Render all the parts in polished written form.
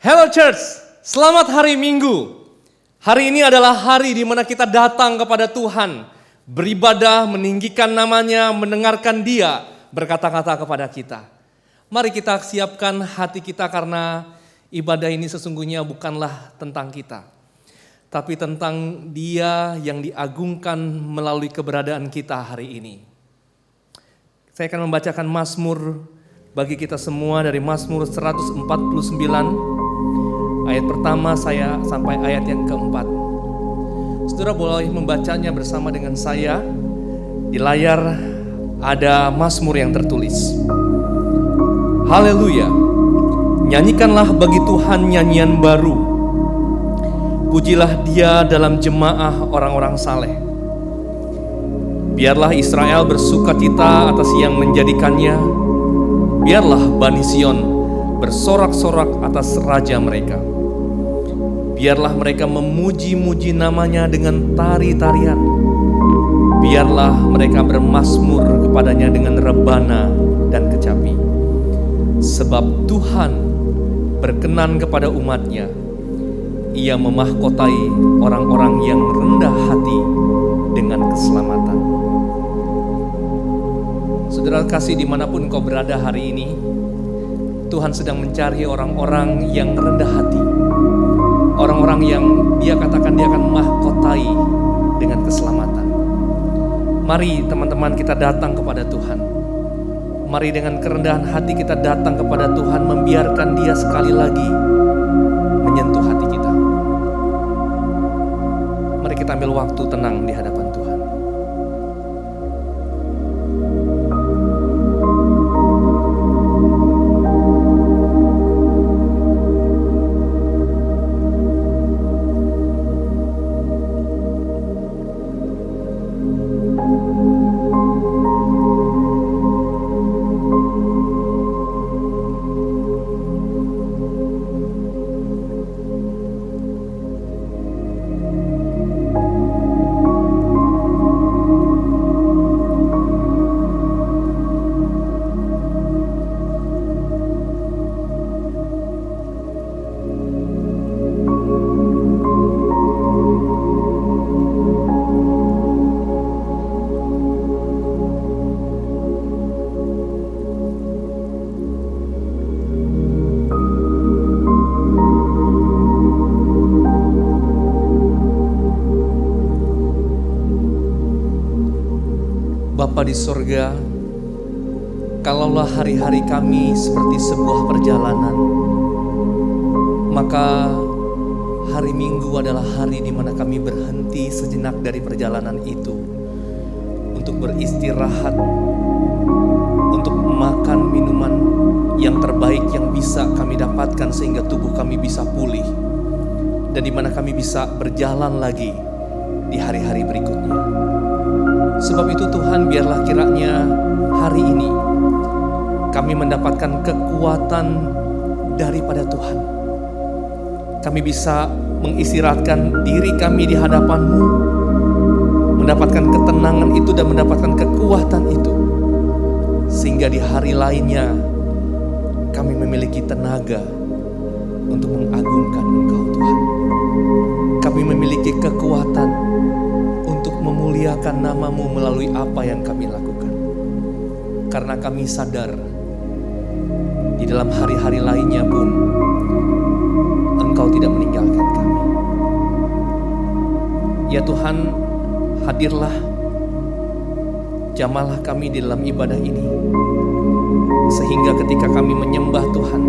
Hello Church, selamat hari Minggu. Hari ini adalah hari di mana kita datang kepada Tuhan, beribadah, meninggikan namanya, mendengarkan Dia berkata-kata kepada kita. Mari kita siapkan hati kita karena ibadah ini sesungguhnya bukanlah tentang kita, tapi tentang Dia yang diagungkan melalui keberadaan kita hari ini. Saya akan membacakan Mazmur bagi kita semua dari Mazmur 149. Ayat pertama saya sampai ayat yang keempat. Saudara boleh membacanya bersama dengan saya. Di layar ada Mazmur yang tertulis. Haleluya. Nyanyikanlah bagi Tuhan nyanyian baru. Pujilah Dia dalam jemaah orang-orang saleh. Biarlah Israel bersukacita atas yang menjadikannya. Biarlah Bani Sion bersorak-sorak atas raja mereka. Biarlah mereka memuji-muji namanya dengan tari-tarian. Biarlah mereka bermazmur kepadanya dengan rebana dan kecapi. Sebab Tuhan berkenan kepada umatnya. Ia memahkotai orang-orang yang rendah hati dengan keselamatan. Saudara kasih dimanapun kau berada hari ini, Tuhan sedang mencari orang-orang yang rendah hati. Orang-orang yang Dia katakan Dia akan mahkotai dengan keselamatan. Mari teman-teman kita datang kepada Tuhan. Mari dengan kerendahan hati kita datang kepada Tuhan, membiarkan Dia sekali lagi menyentuh hati kita. Mari kita ambil waktu tenang di hadapan Tuhan. Bapa di sorga, kalaulah hari-hari kami seperti sebuah perjalanan, maka hari Minggu adalah hari di mana kami berhenti sejenak dari perjalanan itu untuk beristirahat, untuk makan minuman yang terbaik yang bisa kami dapatkan sehingga tubuh kami bisa pulih, dan di mana kami bisa berjalan lagi di hari-hari berikutnya. Sebab itu Tuhan, biarlah kiranya hari ini kami mendapatkan kekuatan daripada Tuhan. Kami bisa mengistirahatkan diri kami di hadapan-Mu, mendapatkan ketenangan itu dan mendapatkan kekuatan itu, sehingga di hari lainnya kami memiliki tenaga untuk mengagungkan Engkau Tuhan. memuliakan nama-Mu melalui apa yang kami lakukan. Karena kami sadar di dalam hari-hari lainnya pun Engkau tidak meninggalkan kami. Ya Tuhan, hadirlah, jamalah kami di dalam ibadah ini. Sehingga ketika kami menyembah Tuhan,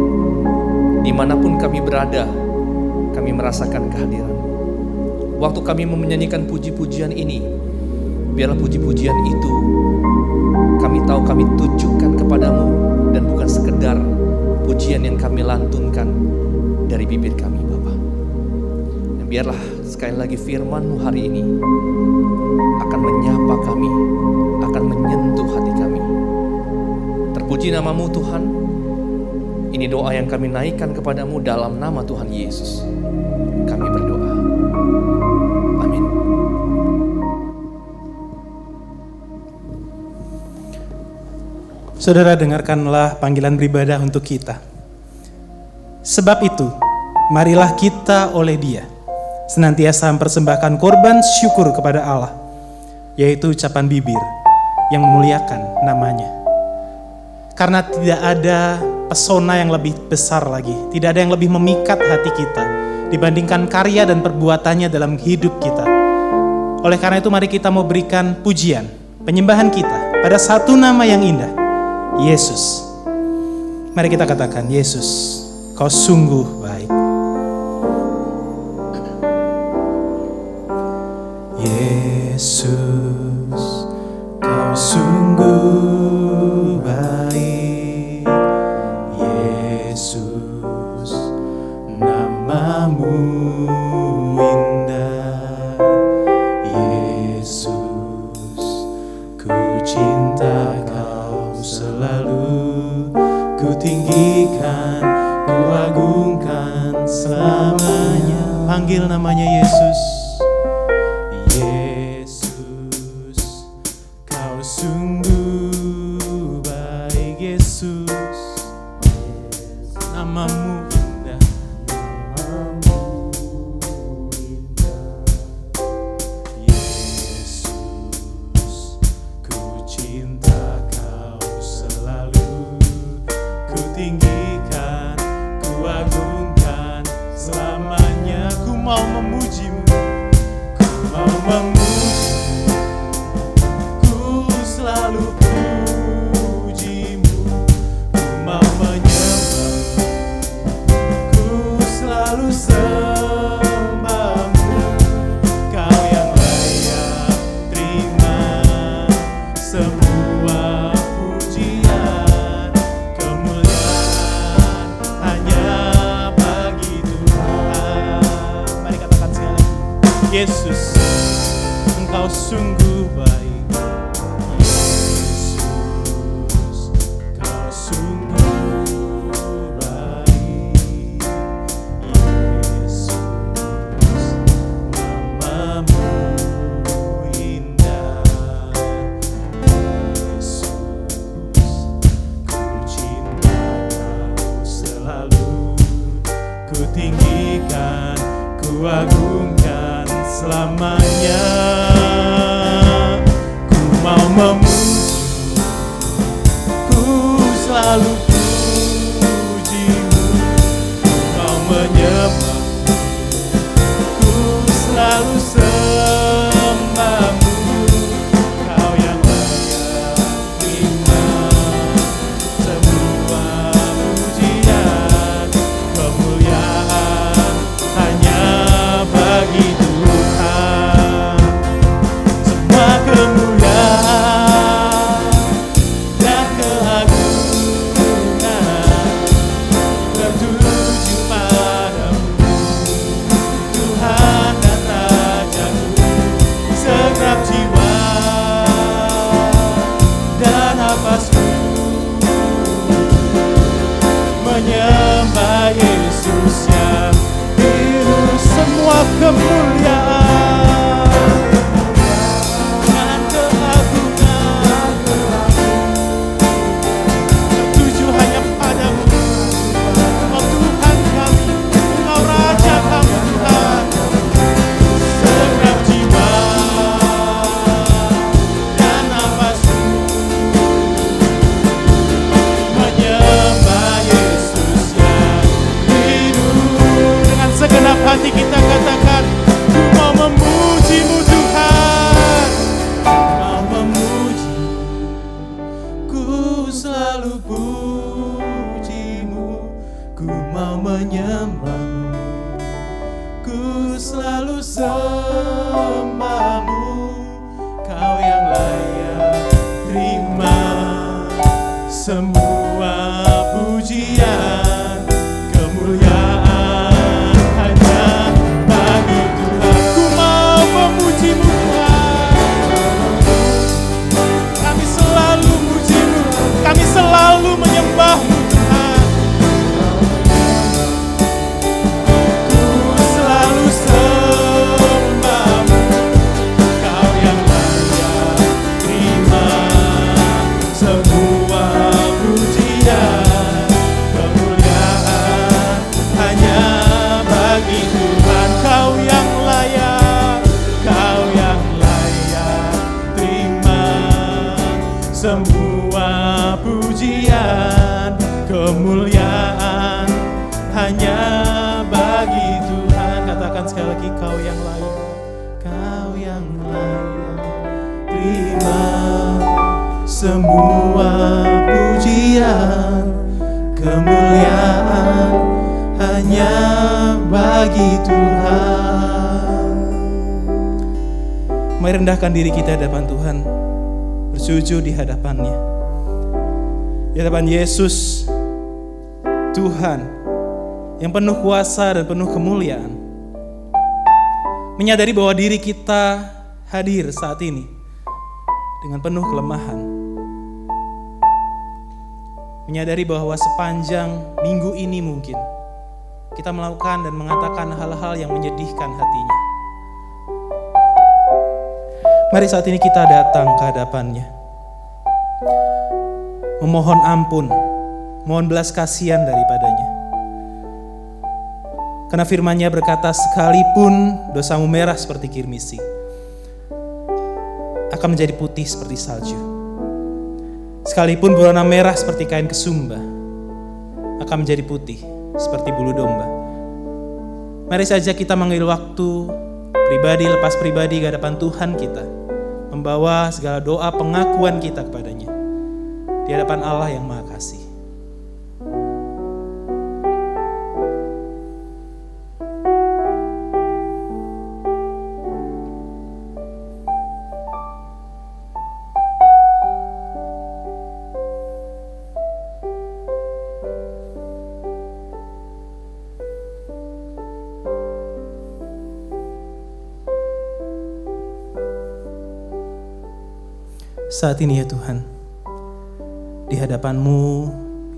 dimanapun kami berada, kami merasakan kehadiran. Waktu kami menyanyikan puji-pujian ini, biarlah puji-pujian itu kami tahu kami tujukan kepadamu dan bukan sekedar pujian yang kami lantunkan dari bibir kami, Bapa. Dan biarlah sekali lagi firman-Mu hari ini akan menyapa kami, akan menyentuh hati kami. Terpuji nama-Mu Tuhan. Ini doa yang kami naikkan kepadamu dalam nama Tuhan Yesus. Kami berdoa. Amin. Saudara, dengarkanlah panggilan beribadah untuk kita. Sebab itu, marilah kita oleh Dia senantiasa mempersembahkan korban syukur kepada Allah, yaitu ucapan bibir yang memuliakan nama-Nya. Karena tidak ada pesona yang lebih besar lagi, tidak ada yang lebih memikat hati kita dibandingkan karya dan perbuatannya dalam hidup kita. Oleh karena itu mari kita mau berikan pujian, penyembahan kita pada satu nama yang indah, Yesus. Mari kita katakan, Yesus, Kau sungguh baik. Yesus, Kau sungguh baik. Yesus, nama-Mu indah. Yesus, ku cinta Kau selalu. Ku tinggikan, ku agungkan selamanya. Panggil namanya Yesus. Yesus, Kau sungguh baik. Yesus, nama-Mu indah. Yesus, ku cinta Kau selalu. Ku tinggikan, ku agungkan selamanya. Ku mau memuji-Mu, ku mau memuji-Mu, ku selalu puji-Mu. Ku mau menyembah, ku selalu sembah-Mu. Kau yang layak terima semua pujian, kemuliaan hanya bagi Tuhan. Mari katakan sekali lagi, Yesus, Engkau sungguh baik. Yesus, Kau sungguh baik. Yesus, nama-Mu indah. Yesus, ku cinta Kau selalu. Ku tinggikan, ku agungkan selamanya. Ku mau memuji-Mu, ku selalu puji-Mu. Ku mau menyembah, ku selalu sembah-Mu. Kau yang layak terima semua pujian, kemuliaan hanya bagi Tuhan. Semua kemuliaan dan keagungan tertuju padamu, Tuhan dan Rajaku. Segenap jiwa dan nafasku menyembah Yesus yang biru. Semua kemuliaan dan keagungan tertuju hanya padamu. Engkau Tuhan kami, Engkau Raja kami, Tuhan. Segenap jiwa sembahmu, Kau yang layak terima semua pujian, kemuliaan hanya bagi Tuhan. Ku mau memuji-Mu Tuhan, kami selalu muji-Mu, kami selalu menyembah-Mu Tuhan. Ku selalu sembah-Mu, Kau yang layak terima semua pujian, kemuliaan hanya bagi Tuhan. Kau yang layak, Kau yang layak terima semua pujian, kemuliaan hanya bagi Tuhan. Katakan sekali lagi, Kau yang layak, Kau yang layak terima semua pujian, kemuliaan hanya bagi Tuhan. Mari rendahkan diri kita di hadapan Tuhan, bersujud di hadapan-Nya, di hadapan Yesus, Tuhan yang penuh kuasa dan penuh kemuliaan. Menyadari bahwa diri kita hadir saat ini dengan penuh kelemahan. Menyadari bahwa sepanjang minggu ini mungkin kita melakukan dan mengatakan hal-hal yang menyedihkan hatinya. Mari saat ini kita datang ke hadapan-Nya, memohon ampun, mohon belas kasihan daripadanya. Karena firman-Nya berkata, sekalipun dosamu merah seperti kirmisi, akan menjadi putih seperti salju. Sekalipun berwarna merah seperti kain kesumba, akan menjadi putih seperti bulu domba. Mari saja kita mengambil waktu pribadi lepas pribadi ke hadapan Tuhan kita, membawa segala doa pengakuan kita kepadanya di hadapan Allah yang Maha Kasih. Saat ini ya Tuhan, di hadapan-Mu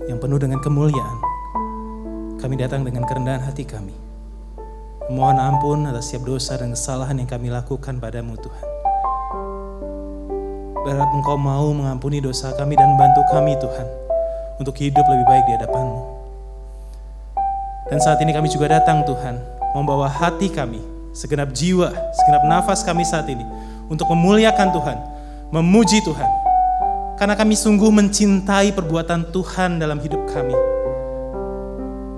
yang penuh dengan kemuliaan, kami datang dengan kerendahan hati kami. Mohon ampun atas setiap dosa dan kesalahan yang kami lakukan pada-Mu Tuhan. Berharap Engkau mau mengampuni dosa kami dan membantu kami Tuhan, untuk hidup lebih baik di hadapan-Mu. Dan saat ini kami juga datang Tuhan, membawa hati kami, segenap jiwa, segenap nafas kami saat ini, untuk memuliakan Tuhan, memuji Tuhan, karena kami sungguh mencintai perbuatan Tuhan dalam hidup kami.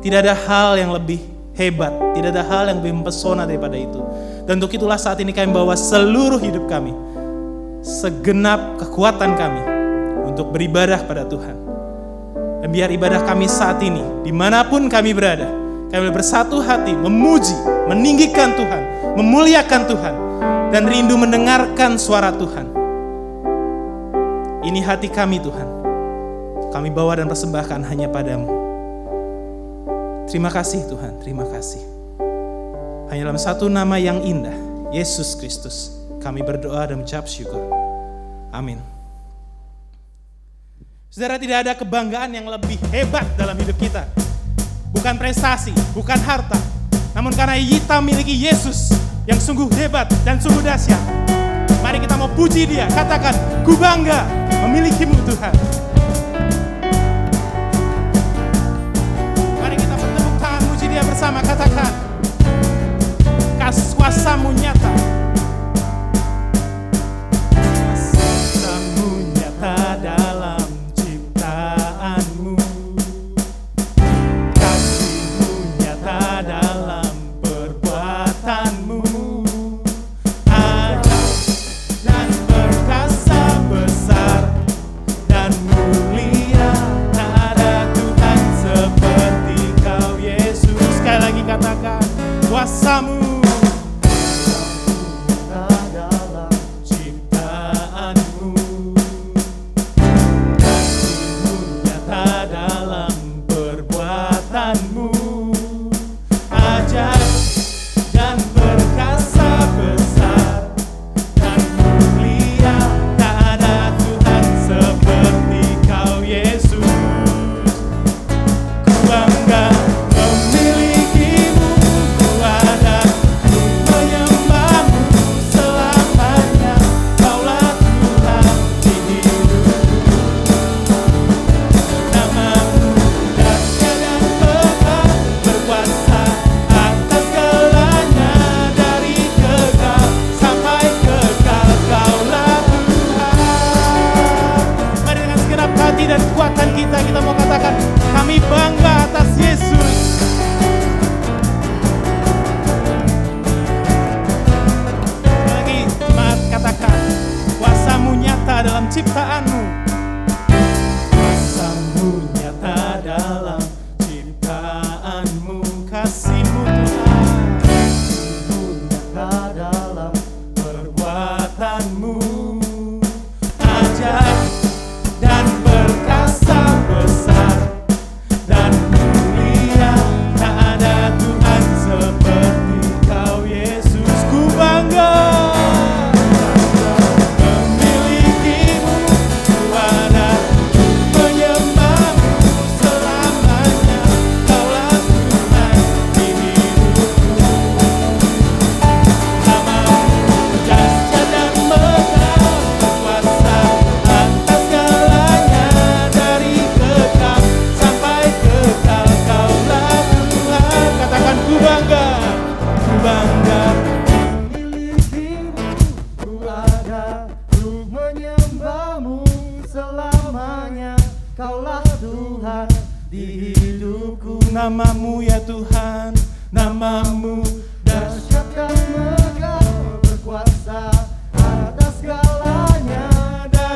Tidak ada hal yang lebih hebat, tidak ada hal yang lebih mempesona daripada itu. Dan untuk itulah saat ini kami bawa seluruh hidup kami, segenap kekuatan kami untuk beribadah pada Tuhan. Dan biar ibadah kami saat ini, dimanapun kami berada, kami boleh bersatu hati, memuji, meninggikan Tuhan, memuliakan Tuhan, dan rindu mendengarkan suara Tuhan. Ini hati kami Tuhan, kami bawa dan persembahkan hanya pada-Mu. Terima kasih Tuhan, terima kasih. Hanya dalam satu nama yang indah, Yesus Kristus, kami berdoa dan mengucap syukur. Amin. Saudara, tidak ada kebanggaan yang lebih hebat dalam hidup kita. Bukan prestasi, bukan harta, namun karena kita miliki Yesus yang sungguh hebat dan sungguh dahsyat. Mari kita mau puji Dia, katakan, ku bangga memilikimu Tuhan. Mari kita bertepuk tangan puji Dia bersama, katakan, kuasa-Mu nyata. Kuasa-Mu nyata dalam ciptaan-Mu, kasih-Mu nyata dalam perbuatan-Mu. Kuasa-Mu, ciptaanmu. Kuasamu nyata dalam ciptaanmu, kasihmu Tuhan. Kasihmu nyata dalam perbuatanmu, ajaib dan perkasa besar dan mulia. Tak ada Tuhan seperti Kau Yesus. Ku bangga memilikimu, ku ada menyembahmu selamanya. Kaulah Tuhan di hidupku. Namamu dahsyat dan megah, berkuasa atas segalanya. Dari kekal sampai kekal, Kaulah Tuhan. Katakan ku bangga Memilikimu, ku ada untuk menyembahmu selamanya. Kaulah Tuhan di hidupku. Namamu ya Tuhan, namamu Dahsyat dan megah, berkuasa atas segalanya.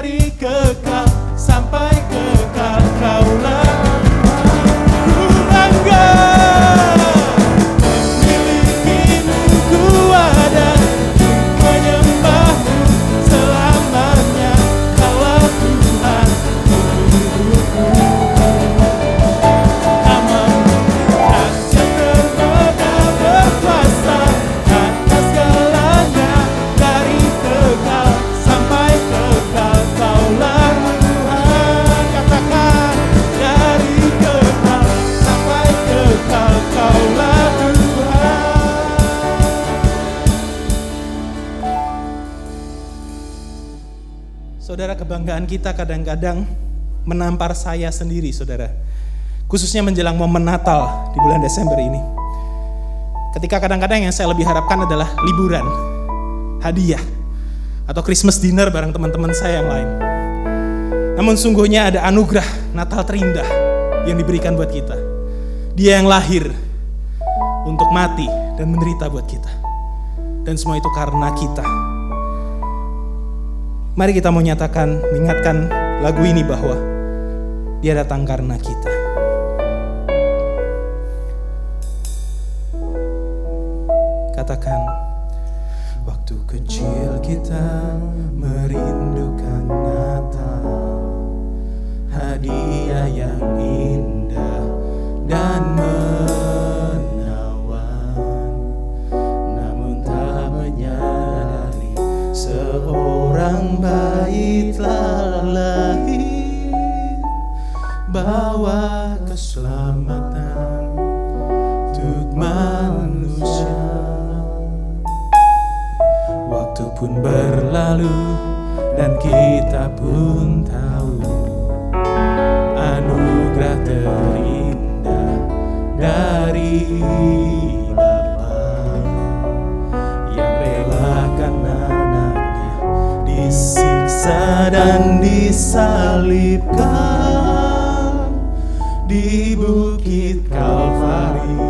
dari kekal sampai kekal. Kaulah ku bangga memilikimu, ku ada menyembahmu selamanya. Kaulah Tuhan hidupku. Namamu dahsyat dan megah, berkuasa atas segalanya. Dari kekal sampai kekal, Kaulah Tuhan. Katakan dari kekal sampai kekal, Kaulah Tuhan. Saudara, kebanggaan kita kadang-kadang menampar saya sendiri, saudara. Khususnya menjelang momen Natal di bulan Desember ini. Ketika kadang-kadang yang saya lebih harapkan adalah liburan, hadiah, atau Christmas dinner bareng teman-teman saya yang lain. Namun sungguhnya ada anugerah Natal terindah yang diberikan buat kita. Dia yang lahir untuk mati dan menderita buat kita. Dan semua itu karena kita. Mari kita mau nyatakan, mengingatkan lagu ini bahwa Dia datang karena kita. Katakan, waktu kecil kita merindukan Natal, hadiah yang indah dan menawan. Namun tak menyadari seorang bayi telah lahir, bawa keselamatan untuk manusia. Waktu pun berlalu dan kita pun tahu anugerah terindah dari Bapa yang relakan anaknya disiksa dan disalibkan di Bukit Kalvari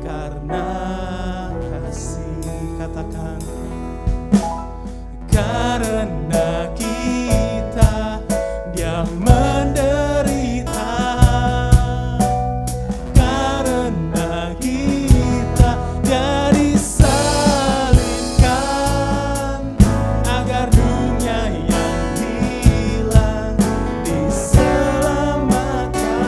karena kasih. Katakan, karena kita Dia menderita, karena kita Dia disalibkan, agar dunia yang hilang diselamatkan.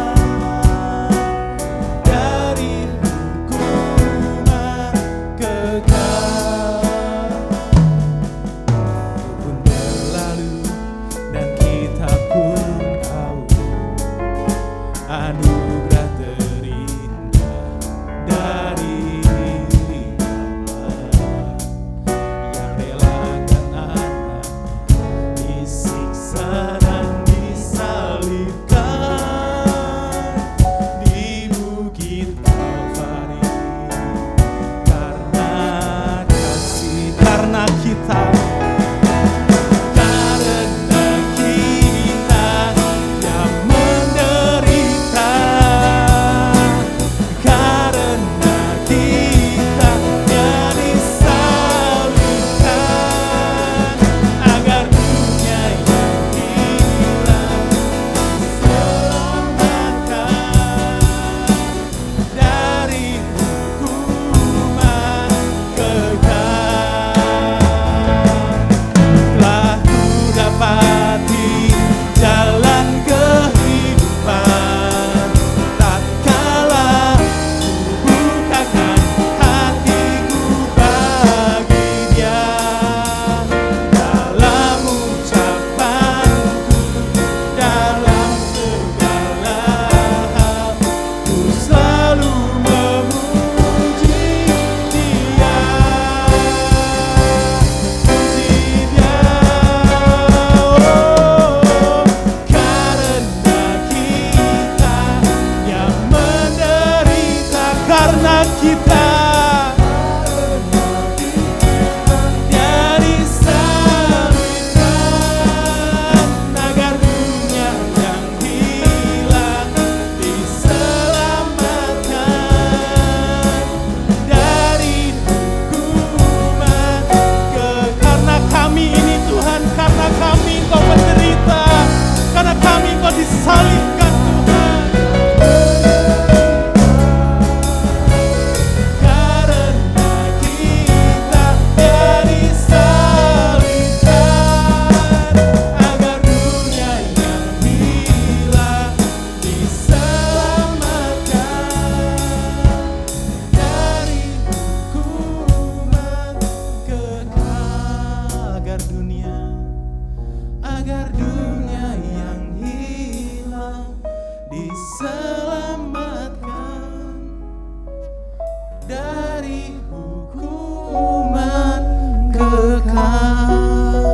dari hukuman kekal.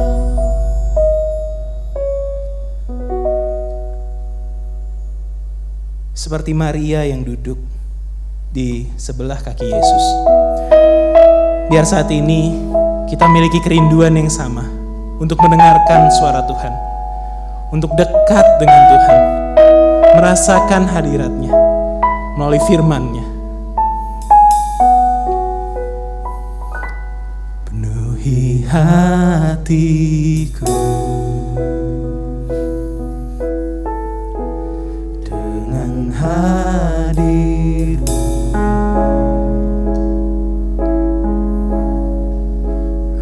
Seperti Maria yang duduk di sebelah kaki Yesus, biar saat ini kita miliki kerinduan yang sama untuk mendengarkan suara Tuhan, untuk dekat dengan Tuhan, merasakan hadirat-Nya melalui firman-Nya. Penuhi hatiku dengan hadir-Mu,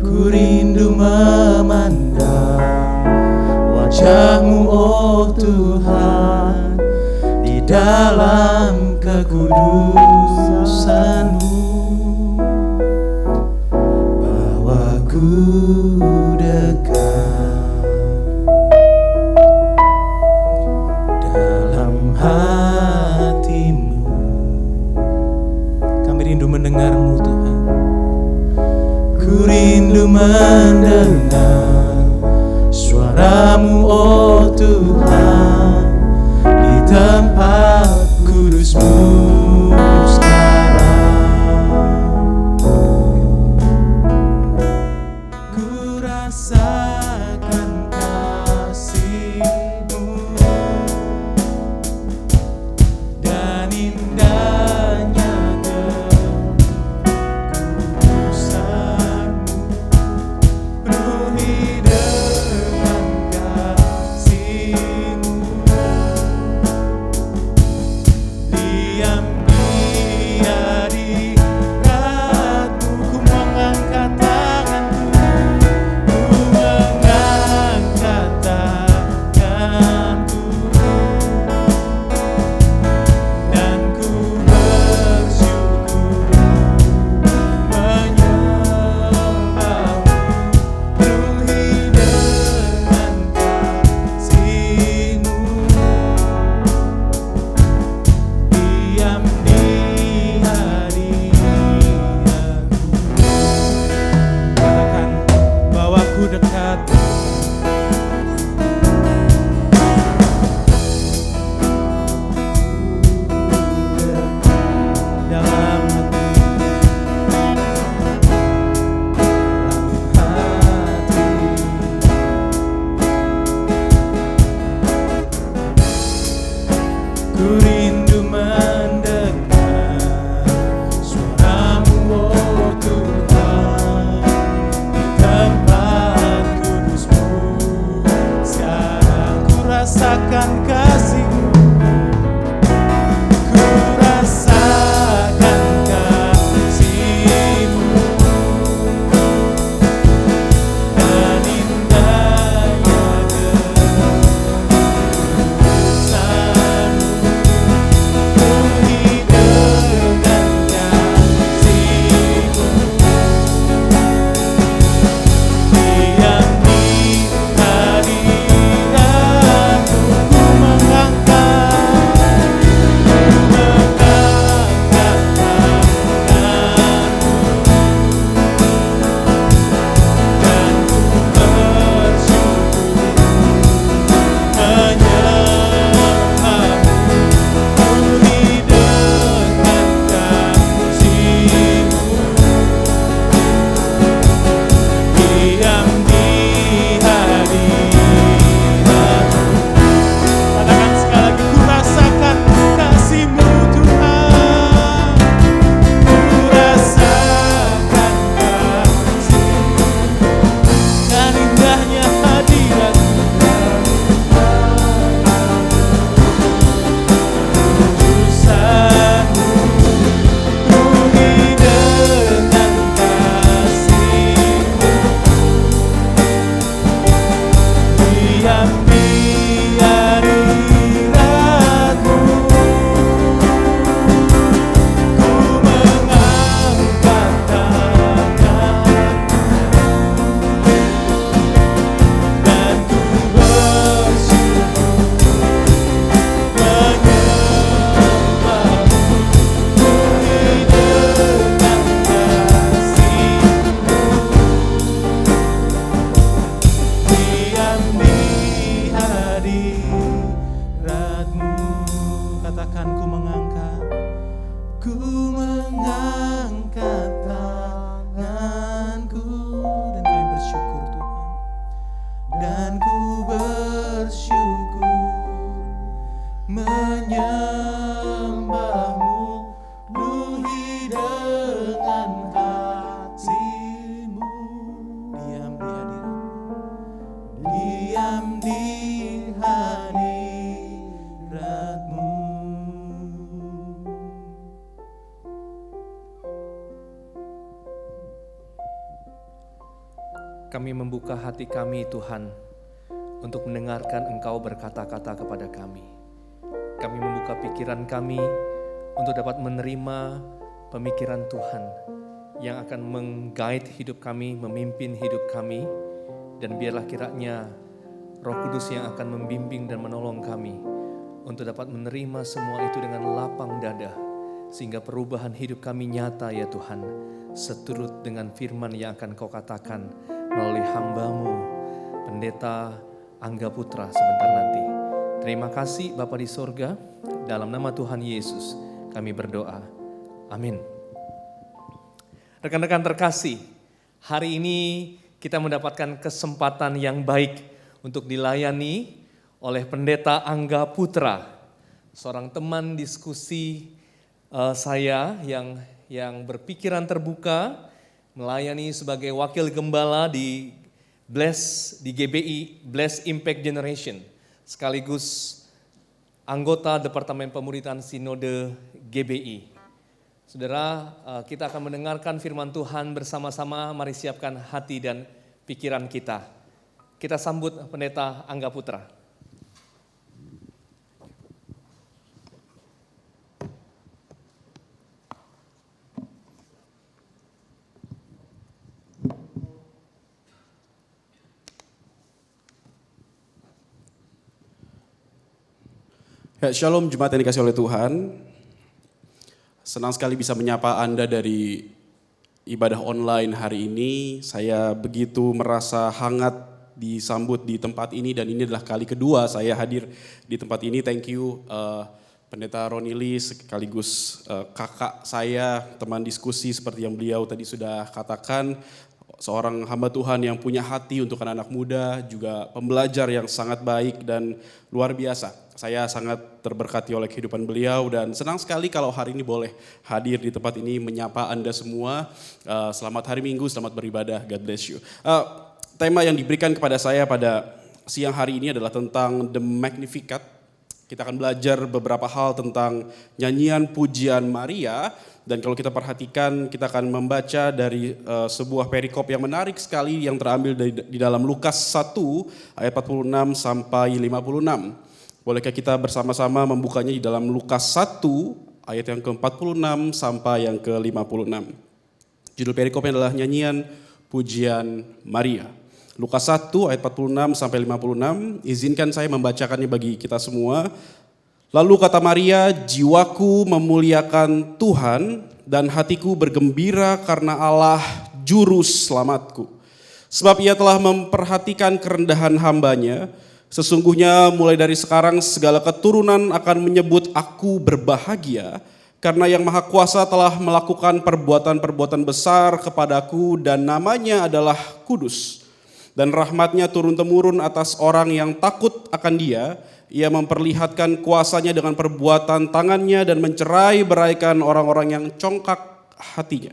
ku rindu memandang wajah-Mu, oh Tuhan, di dalam kekudusan-Mu. Bawa ku dekat dalam hati-Mu. Kami rindu mendengar-Mu Tuhan. Ku rindu mendengar suara-Mu, oh Tuhan, di tempat kudus-Mu sekarang. Ku rasakan kasih-Mu dan indahnya kekudusan-Mu. Penuhi dengan kasih-Mu, diam Kami membuka hati kami Tuhan untuk mendengarkan Engkau berkata-kata kepada kami. Kami membuka pikiran kami untuk dapat menerima pemikiran Tuhan yang akan meng-guide hidup kami, memimpin hidup kami. Dan biarlah kiranya Roh Kudus yang akan membimbing dan menolong kami untuk dapat menerima semua itu dengan lapang dada. Sehingga perubahan hidup kami nyata ya Tuhan, seturut dengan firman yang akan Kau katakan melalui hamba-Mu, Pendeta Angga Putra sebentar nanti. Terima kasih Bapa di sorga, dalam nama Tuhan Yesus kami berdoa. Amin. Rekan-rekan terkasih, hari ini kita mendapatkan kesempatan yang baik untuk dilayani oleh Pendeta Angga Putra, seorang teman diskusi saya yang berpikiran terbuka, melayani sebagai wakil gembala di GBI, Bless Impact Generation, sekaligus anggota Departemen Pemuritan Sinode GBI. Saudara, kita akan mendengarkan firman Tuhan bersama-sama. Mari siapkan hati dan pikiran kita. Kita sambut Pendeta Angga Putra. Ya, Shalom jemaat yang dikasih oleh Tuhan. Senang sekali bisa menyapa Anda dari ibadah online hari ini. Saya begitu merasa hangat disambut di tempat ini dan ini adalah kali kedua saya hadir di tempat ini. Thank you Pendeta Ronili sekaligus kakak saya, teman diskusi seperti yang beliau tadi sudah katakan. Seorang hamba Tuhan yang punya hati untuk anak-anak muda, juga pembelajar yang sangat baik dan luar biasa. Saya sangat terberkati oleh kehidupan beliau dan senang sekali kalau hari ini boleh hadir di tempat ini menyapa Anda semua. Selamat hari Minggu, selamat beribadah, God bless you. Tema yang diberikan kepada saya pada siang hari ini adalah tentang The Magnificat. Kita akan belajar beberapa hal tentang nyanyian pujian Maria. Dan kalau kita perhatikan, kita akan membaca dari sebuah perikop yang menarik sekali yang terambil di dalam Lukas 1 ayat 46 sampai 56. Bolehkah kita bersama-sama membukanya di dalam Lukas 1 ayat yang ke-46 sampai yang ke-56. Judul perikopnya adalah nyanyian pujian Maria. Lukas 1 ayat 46 sampai 56. Izinkan saya membacakannya bagi kita semua. Lalu kata Maria, jiwaku memuliakan Tuhan dan hatiku bergembira karena Allah juru selamatku. Sebab ia telah memperhatikan kerendahan hambanya. Sesungguhnya mulai dari sekarang segala keturunan akan menyebut aku berbahagia. Karena yang Maha Kuasa telah melakukan perbuatan-perbuatan besar kepadaku dan namanya adalah kudus. Dan rahmatnya turun-temurun atas orang yang takut akan dia. Ia memperlihatkan kuasanya dengan perbuatan tangannya dan mencerai-beraikan orang-orang yang congkak hatinya.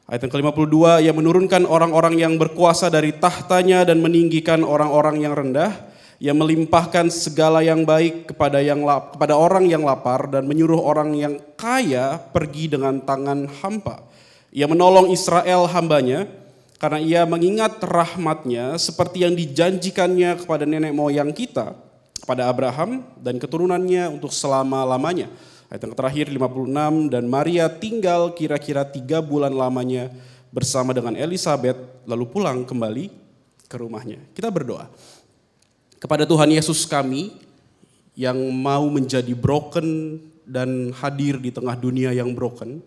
Ayat yang ke-52, ia menurunkan orang-orang yang berkuasa dari tahtanya dan meninggikan orang-orang yang rendah. Ia melimpahkan segala yang baik kepada orang yang lapar dan menyuruh orang yang kaya pergi dengan tangan hampa. Ia menolong Israel hambanya karena ia mengingat rahmatnya seperti yang dijanjikannya kepada nenek moyang kita, pada Abraham dan keturunannya untuk selama-lamanya. Ayat yang terakhir 56, dan Maria tinggal kira-kira 3 bulan lamanya bersama dengan Elisabet lalu pulang kembali ke rumahnya. Kita berdoa. Kepada Tuhan Yesus kami yang mau menjadi broken dan hadir di tengah dunia yang broken.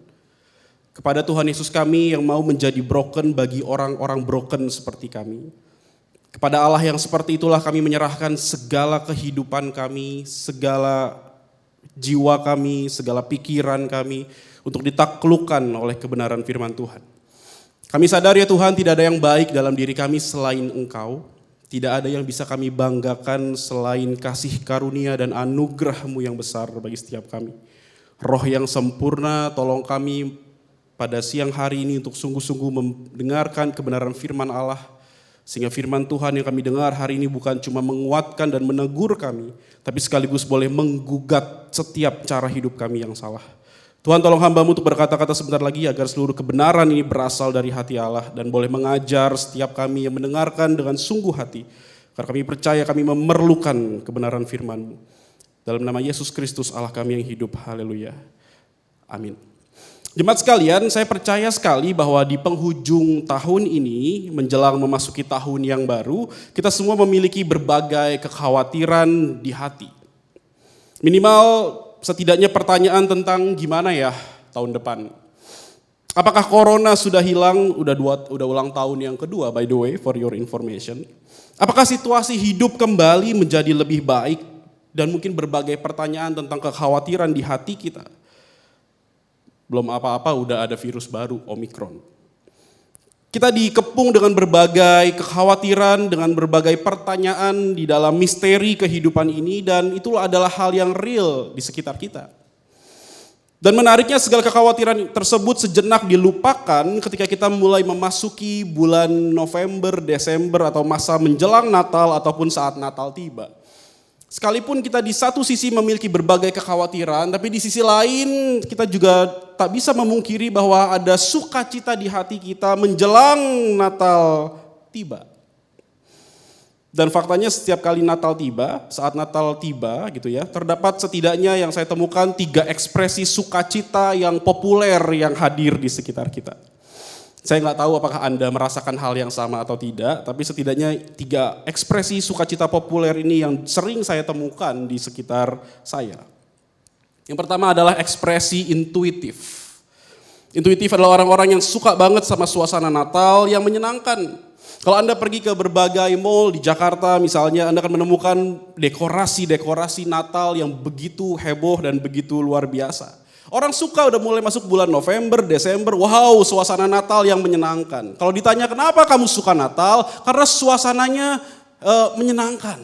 Kepada Tuhan Yesus kami yang mau menjadi broken bagi orang-orang broken seperti kami. Kepada Allah yang seperti itulah kami menyerahkan segala kehidupan kami, segala jiwa kami, segala pikiran kami untuk ditaklukkan oleh kebenaran firman Tuhan. Kami sadar ya Tuhan, tidak ada yang baik dalam diri kami selain Engkau. Tidak ada yang bisa kami banggakan selain kasih karunia dan anugerah-Mu yang besar bagi setiap kami. Roh yang sempurna, tolong kami pada siang hari ini untuk sungguh-sungguh mendengarkan kebenaran firman Allah. Sehingga firman Tuhan yang kami dengar hari ini bukan cuma menguatkan dan menegur kami, tapi sekaligus boleh menggugat setiap cara hidup kami yang salah. Tuhan tolong hamba-Mu untuk berkata-kata sebentar lagi agar seluruh kebenaran ini berasal dari hati Allah dan boleh mengajar setiap kami yang mendengarkan dengan sungguh hati. Karena kami percaya kami memerlukan kebenaran firman-Mu. Dalam nama Yesus Kristus Allah kami yang hidup. Haleluya. Amin. Jemaat sekalian, saya percaya sekali bahwa di penghujung tahun ini, menjelang memasuki tahun yang baru, kita semua memiliki berbagai kekhawatiran di hati. Minimal setidaknya pertanyaan tentang gimana ya tahun depan. Apakah corona sudah hilang? Udah ulang tahun yang kedua, by the way, for your information. Apakah situasi hidup kembali menjadi lebih baik? Dan mungkin berbagai pertanyaan tentang kekhawatiran di hati kita. Belum apa-apa udah ada virus baru, Omikron. Kita dikepung dengan berbagai kekhawatiran, dengan berbagai pertanyaan di dalam misteri kehidupan ini, dan itulah adalah hal yang real di sekitar kita. Dan menariknya segala kekhawatiran tersebut sejenak dilupakan ketika kita mulai memasuki bulan November, Desember, atau masa menjelang Natal ataupun saat Natal tiba. Sekalipun kita di satu sisi memiliki berbagai kekhawatiran, tapi di sisi lain kita juga tak bisa memungkiri bahwa ada sukacita di hati kita menjelang Natal tiba. Dan faktanya setiap kali Natal tiba, saat Natal tiba gitu ya, terdapat setidaknya yang saya temukan 3 ekspresi sukacita yang populer yang hadir di sekitar kita. Saya nggak tahu apakah Anda merasakan hal yang sama atau tidak, tapi setidaknya 3 ekspresi sukacita populer ini yang sering saya temukan di sekitar saya. Yang pertama adalah ekspresi intuitif. Intuitif adalah orang-orang yang suka banget sama suasana Natal yang menyenangkan. Kalau Anda pergi ke berbagai mall di Jakarta misalnya, Anda akan menemukan dekorasi-dekorasi Natal yang begitu heboh dan begitu luar biasa. Orang suka udah mulai masuk bulan November, Desember, wow suasana Natal yang menyenangkan. Kalau ditanya kenapa kamu suka Natal, karena suasananya menyenangkan.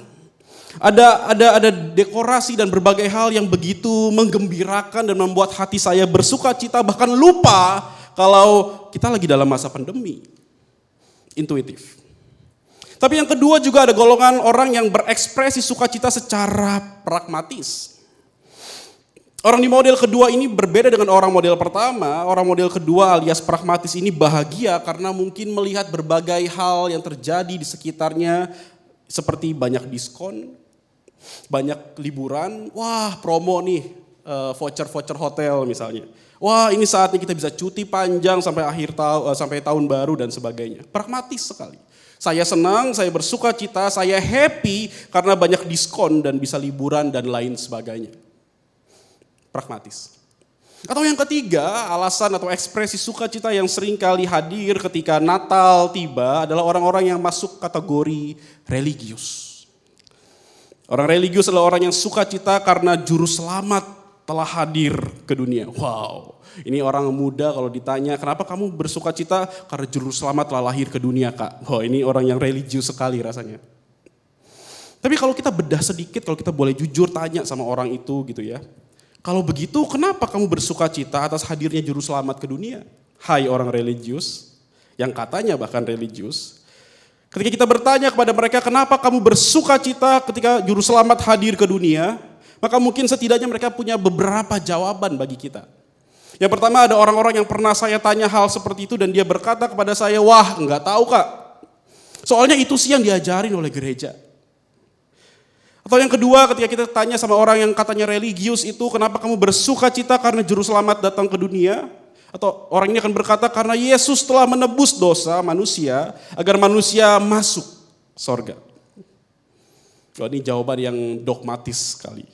Ada dekorasi dan berbagai hal yang begitu menggembirakan dan membuat hati saya bersuka cita, bahkan lupa kalau kita lagi dalam masa pandemi. Intuitif. Tapi yang kedua juga ada golongan orang yang berekspresi sukacita secara pragmatis. Orang di model kedua ini berbeda dengan orang model pertama. Orang model kedua alias pragmatis ini bahagia karena mungkin melihat berbagai hal yang terjadi di sekitarnya seperti banyak diskon, banyak liburan, wah promo nih, voucher-voucher hotel misalnya. Wah ini saatnya kita bisa cuti panjang sampai sampai tahun baru dan sebagainya. Pragmatis sekali. Saya senang, saya bersuka cita, saya happy karena banyak diskon dan bisa liburan dan lain sebagainya. Pragmatis. Atau yang ketiga, alasan atau ekspresi sukacita yang sering kali hadir ketika Natal tiba adalah orang-orang yang masuk kategori religius. Orang religius adalah orang yang sukacita karena juru selamat telah hadir ke dunia. Wow, ini orang muda kalau ditanya, kenapa kamu bersukacita? Karena juru selamat telah lahir ke dunia, Kak. Wow, ini orang yang religius sekali rasanya. Tapi kalau kita bedah sedikit, kalau kita boleh jujur tanya sama orang itu gitu ya. Kalau begitu, kenapa kamu bersukacita atas hadirnya juru selamat ke dunia? Hai orang religius, yang katanya bahkan religius. Ketika kita bertanya kepada mereka, kenapa kamu bersukacita ketika juru selamat hadir ke dunia? Maka mungkin setidaknya mereka punya beberapa jawaban bagi kita. Yang pertama ada orang-orang yang pernah saya tanya hal seperti itu dan dia berkata kepada saya, wah enggak tahu Kak. Soalnya itu sih yang diajarin oleh gereja. Atau yang kedua ketika kita tanya sama orang yang katanya religius itu, kenapa kamu bersukacita karena juru selamat datang ke dunia? Atau orang ini akan berkata karena Yesus telah menebus dosa manusia agar manusia masuk sorga. Oh, ini jawaban yang dogmatis sekali.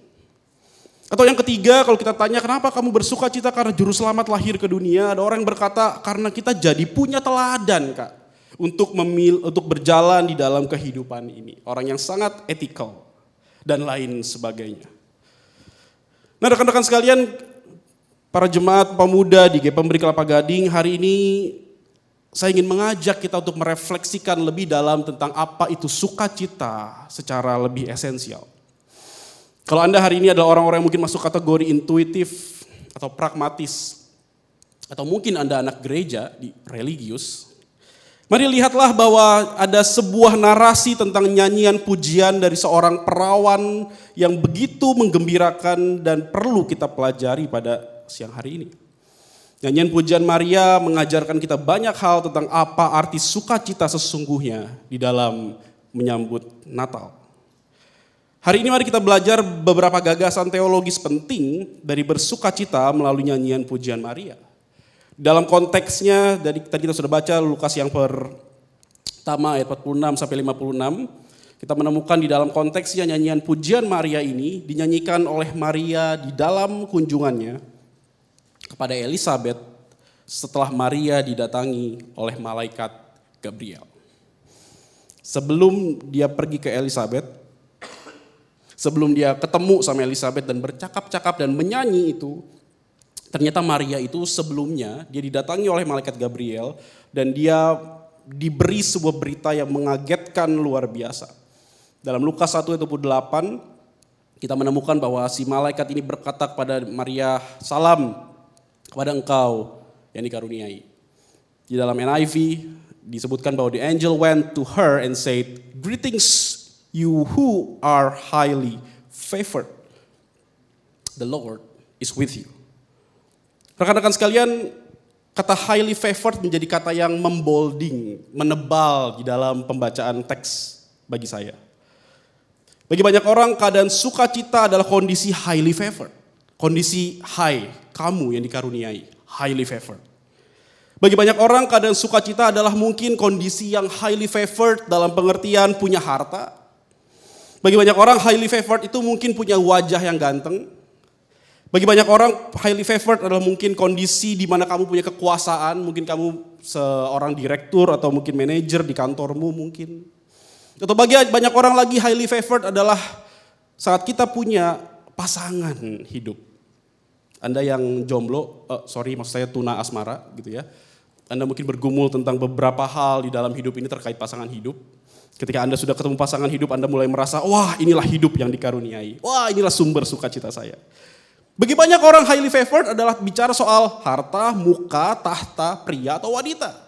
Atau yang ketiga kalau kita tanya kenapa kamu bersukacita karena juru selamat lahir ke dunia? Ada orang yang berkata karena kita jadi punya teladan Kak. Untuk berjalan di dalam kehidupan ini. Orang yang sangat etikal. Dan lain sebagainya. Nah rekan-rekan sekalian, para jemaat pemuda di GP Pemberi Kelapa Gading, hari ini saya ingin mengajak kita untuk merefleksikan lebih dalam tentang apa itu sukacita secara lebih esensial. Kalau Anda hari ini adalah orang-orang yang mungkin masuk kategori intuitif atau pragmatis, atau mungkin Anda anak gereja, religius, mari lihatlah bahwa ada sebuah narasi tentang nyanyian pujian dari seorang perawan yang begitu menggembirakan dan perlu kita pelajari pada siang hari ini. Nyanyian pujian Maria mengajarkan kita banyak hal tentang apa arti sukacita sesungguhnya di dalam menyambut Natal. Hari ini mari kita belajar beberapa gagasan teologis penting dari bersukacita melalui nyanyian pujian Maria. Dalam konteksnya, tadi kita sudah baca Lukas yang pertama ayat 46 sampai 56, kita menemukan di dalam konteksnya nyanyian pujian Maria ini dinyanyikan oleh Maria di dalam kunjungannya kepada Elisabet setelah Maria didatangi oleh malaikat Gabriel. Sebelum dia pergi ke Elisabet, sebelum dia ketemu sama Elisabet dan bercakap-cakap dan menyanyi itu, ternyata Maria itu sebelumnya dia didatangi oleh malaikat Gabriel dan dia diberi sebuah berita yang mengagetkan luar biasa. Dalam Lukas 1:8 kita menemukan bahwa si malaikat ini berkata kepada Maria, "Salam kepada engkau yang dikaruniai." Di dalam NIV disebutkan bahwa the angel went to her and said, "Greetings you who are highly favored. The Lord is with you." Rekan-rekan sekalian, kata highly favored menjadi kata yang membolding, menebal di dalam pembacaan teks bagi saya. Bagi banyak orang, keadaan sukacita adalah kondisi highly favored. Kondisi high, kamu yang dikaruniai, highly favored. Bagi banyak orang, keadaan sukacita adalah mungkin kondisi yang highly favored dalam pengertian punya harta. Bagi banyak orang, highly favored itu mungkin punya wajah yang ganteng. Bagi banyak orang, highly favored adalah mungkin kondisi di mana kamu punya kekuasaan, mungkin kamu seorang direktur atau mungkin manajer di kantormu mungkin. Atau bagi banyak orang lagi, highly favored adalah saat kita punya pasangan hidup. Anda yang jomblo, maksud saya tuna asmara gitu ya. Anda mungkin bergumul tentang beberapa hal di dalam hidup ini terkait pasangan hidup. Ketika Anda sudah ketemu pasangan hidup, Anda mulai merasa, wah inilah hidup yang dikaruniai. Wah inilah sumber sukacita saya. Bagi banyak orang highly favored adalah bicara soal harta, muka, tahta, pria atau wanita.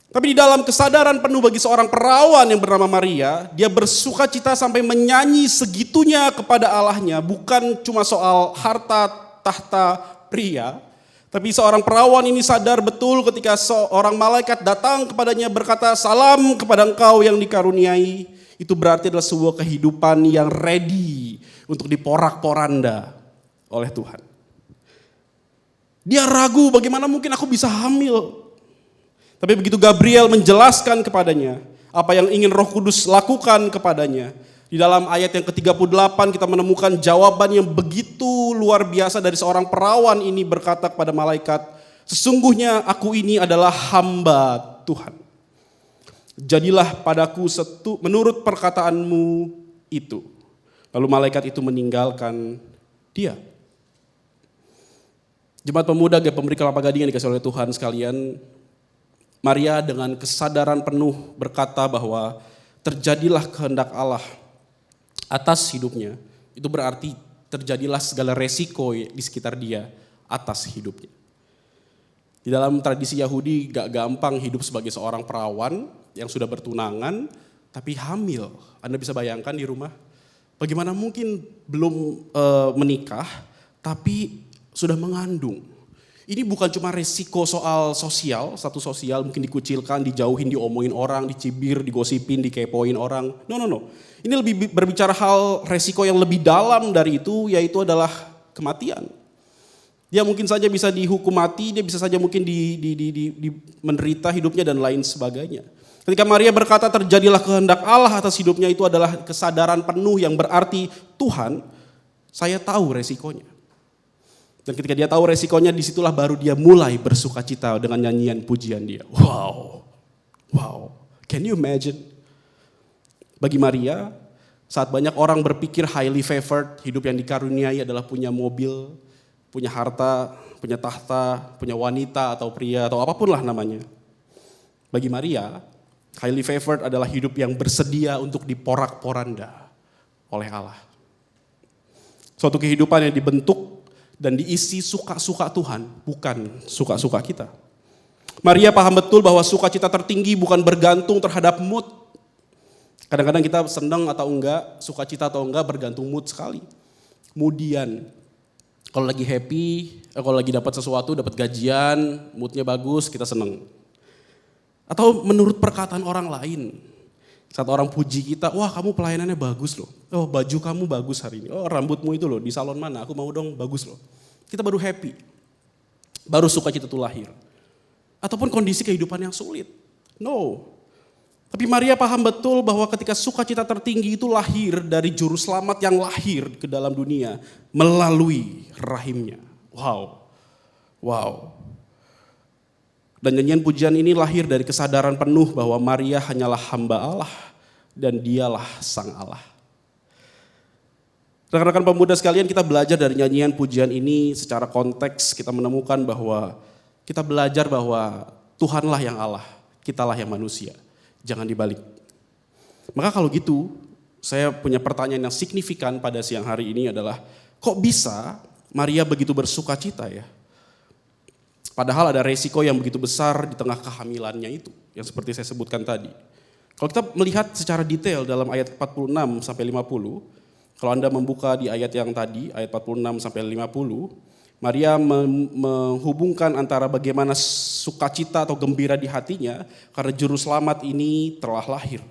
Tapi di dalam kesadaran penuh bagi seorang perawan yang bernama Maria, dia bersukacita sampai menyanyi segitunya kepada Allahnya. Bukan cuma soal harta, tahta, pria. Tapi seorang perawan ini sadar betul ketika seorang malaikat datang kepadanya berkata, "Salam kepada engkau yang dikaruniai." Itu berarti adalah sebuah kehidupan yang ready untuk diporak-poranda oleh Tuhan. Dia ragu, bagaimana mungkin aku bisa hamil? Tapi begitu Gabriel menjelaskan kepadanya apa yang ingin Roh Kudus lakukan kepadanya, di dalam ayat yang ke-38 kita menemukan jawaban yang begitu luar biasa dari seorang perawan ini berkata kepada malaikat, "Sesungguhnya aku ini adalah hamba Tuhan. Jadilah padaku menurut perkataanmu itu." Lalu malaikat itu meninggalkan dia. Jemaat pemuda Pemberi Kelapa Gading yang dikasih oleh Tuhan sekalian, Maria dengan kesadaran penuh berkata bahwa terjadilah kehendak Allah atas hidupnya, itu berarti terjadilah segala resiko di sekitar dia atas hidupnya. Di dalam tradisi Yahudi gak gampang hidup sebagai seorang perawan yang sudah bertunangan tapi hamil. Anda bisa bayangkan di rumah, bagaimana mungkin belum menikah tapi sudah mengandung. Ini bukan cuma resiko soal sosial, status sosial mungkin dikucilkan, dijauhin, diomongin orang, dicibir, digosipin, dikepoin orang. No. Ini lebih berbicara hal resiko yang lebih dalam dari itu, yaitu adalah kematian. Dia mungkin saja bisa dihukum mati, dia bisa saja mungkin menderita hidupnya dan lain sebagainya. Ketika Maria berkata terjadilah kehendak Allah atas hidupnya, itu adalah kesadaran penuh yang berarti Tuhan, saya tahu resikonya. Dan ketika dia tahu resikonya, disitulah baru dia mulai bersukacita dengan nyanyian pujian dia. Wow, can you imagine? Bagi Maria, saat banyak orang berpikir highly favored, hidup yang dikaruniai adalah punya mobil, punya harta, punya tahta, punya wanita atau pria atau apapun lah namanya. Bagi Maria, highly favored adalah hidup yang bersedia untuk diporak-poranda oleh Allah. Suatu kehidupan yang dibentuk dan diisi suka-suka Tuhan, bukan suka-suka kita. Maria paham betul bahwa sukacita tertinggi bukan bergantung terhadap mood. Kadang-kadang kita senang atau enggak, sukacita atau enggak bergantung mood sekali. Kemudian, Kalau lagi happy, kalau lagi dapat sesuatu, dapat gajian, moodnya bagus, kita seneng. Atau menurut perkataan orang lain, saat orang puji kita, wah kamu pelayanannya bagus loh. Oh baju kamu bagus hari ini. Oh rambutmu itu loh di salon mana, aku mau dong bagus loh. Kita baru happy, baru sukacita itu lahir. Ataupun kondisi kehidupan yang sulit. No. Tapi Maria paham betul bahwa ketika sukacita tertinggi itu lahir dari juru selamat yang lahir ke dalam dunia melalui rahimnya. Wow. Wow. Dan nyanyian pujian ini lahir dari kesadaran penuh bahwa Maria hanyalah hamba Allah dan dialah sang Allah. Rekan-rekan pemuda sekalian, kita belajar dari nyanyian pujian ini secara konteks kita menemukan bahwa kita belajar bahwa Tuhanlah yang Allah, kitalah yang manusia. Jangan dibalik. Maka kalau gitu, saya punya pertanyaan yang signifikan pada siang hari ini adalah, kok bisa Maria begitu bersukacita ya? Padahal ada resiko yang begitu besar di tengah kehamilannya itu, yang seperti saya sebutkan tadi. Kalau kita melihat secara detail dalam ayat 46 sampai 50, kalau Anda membuka di ayat yang tadi, ayat 46 sampai 50, Maria menghubungkan antara bagaimana sukacita atau gembira di hatinya karena juru selamat ini telah lahir.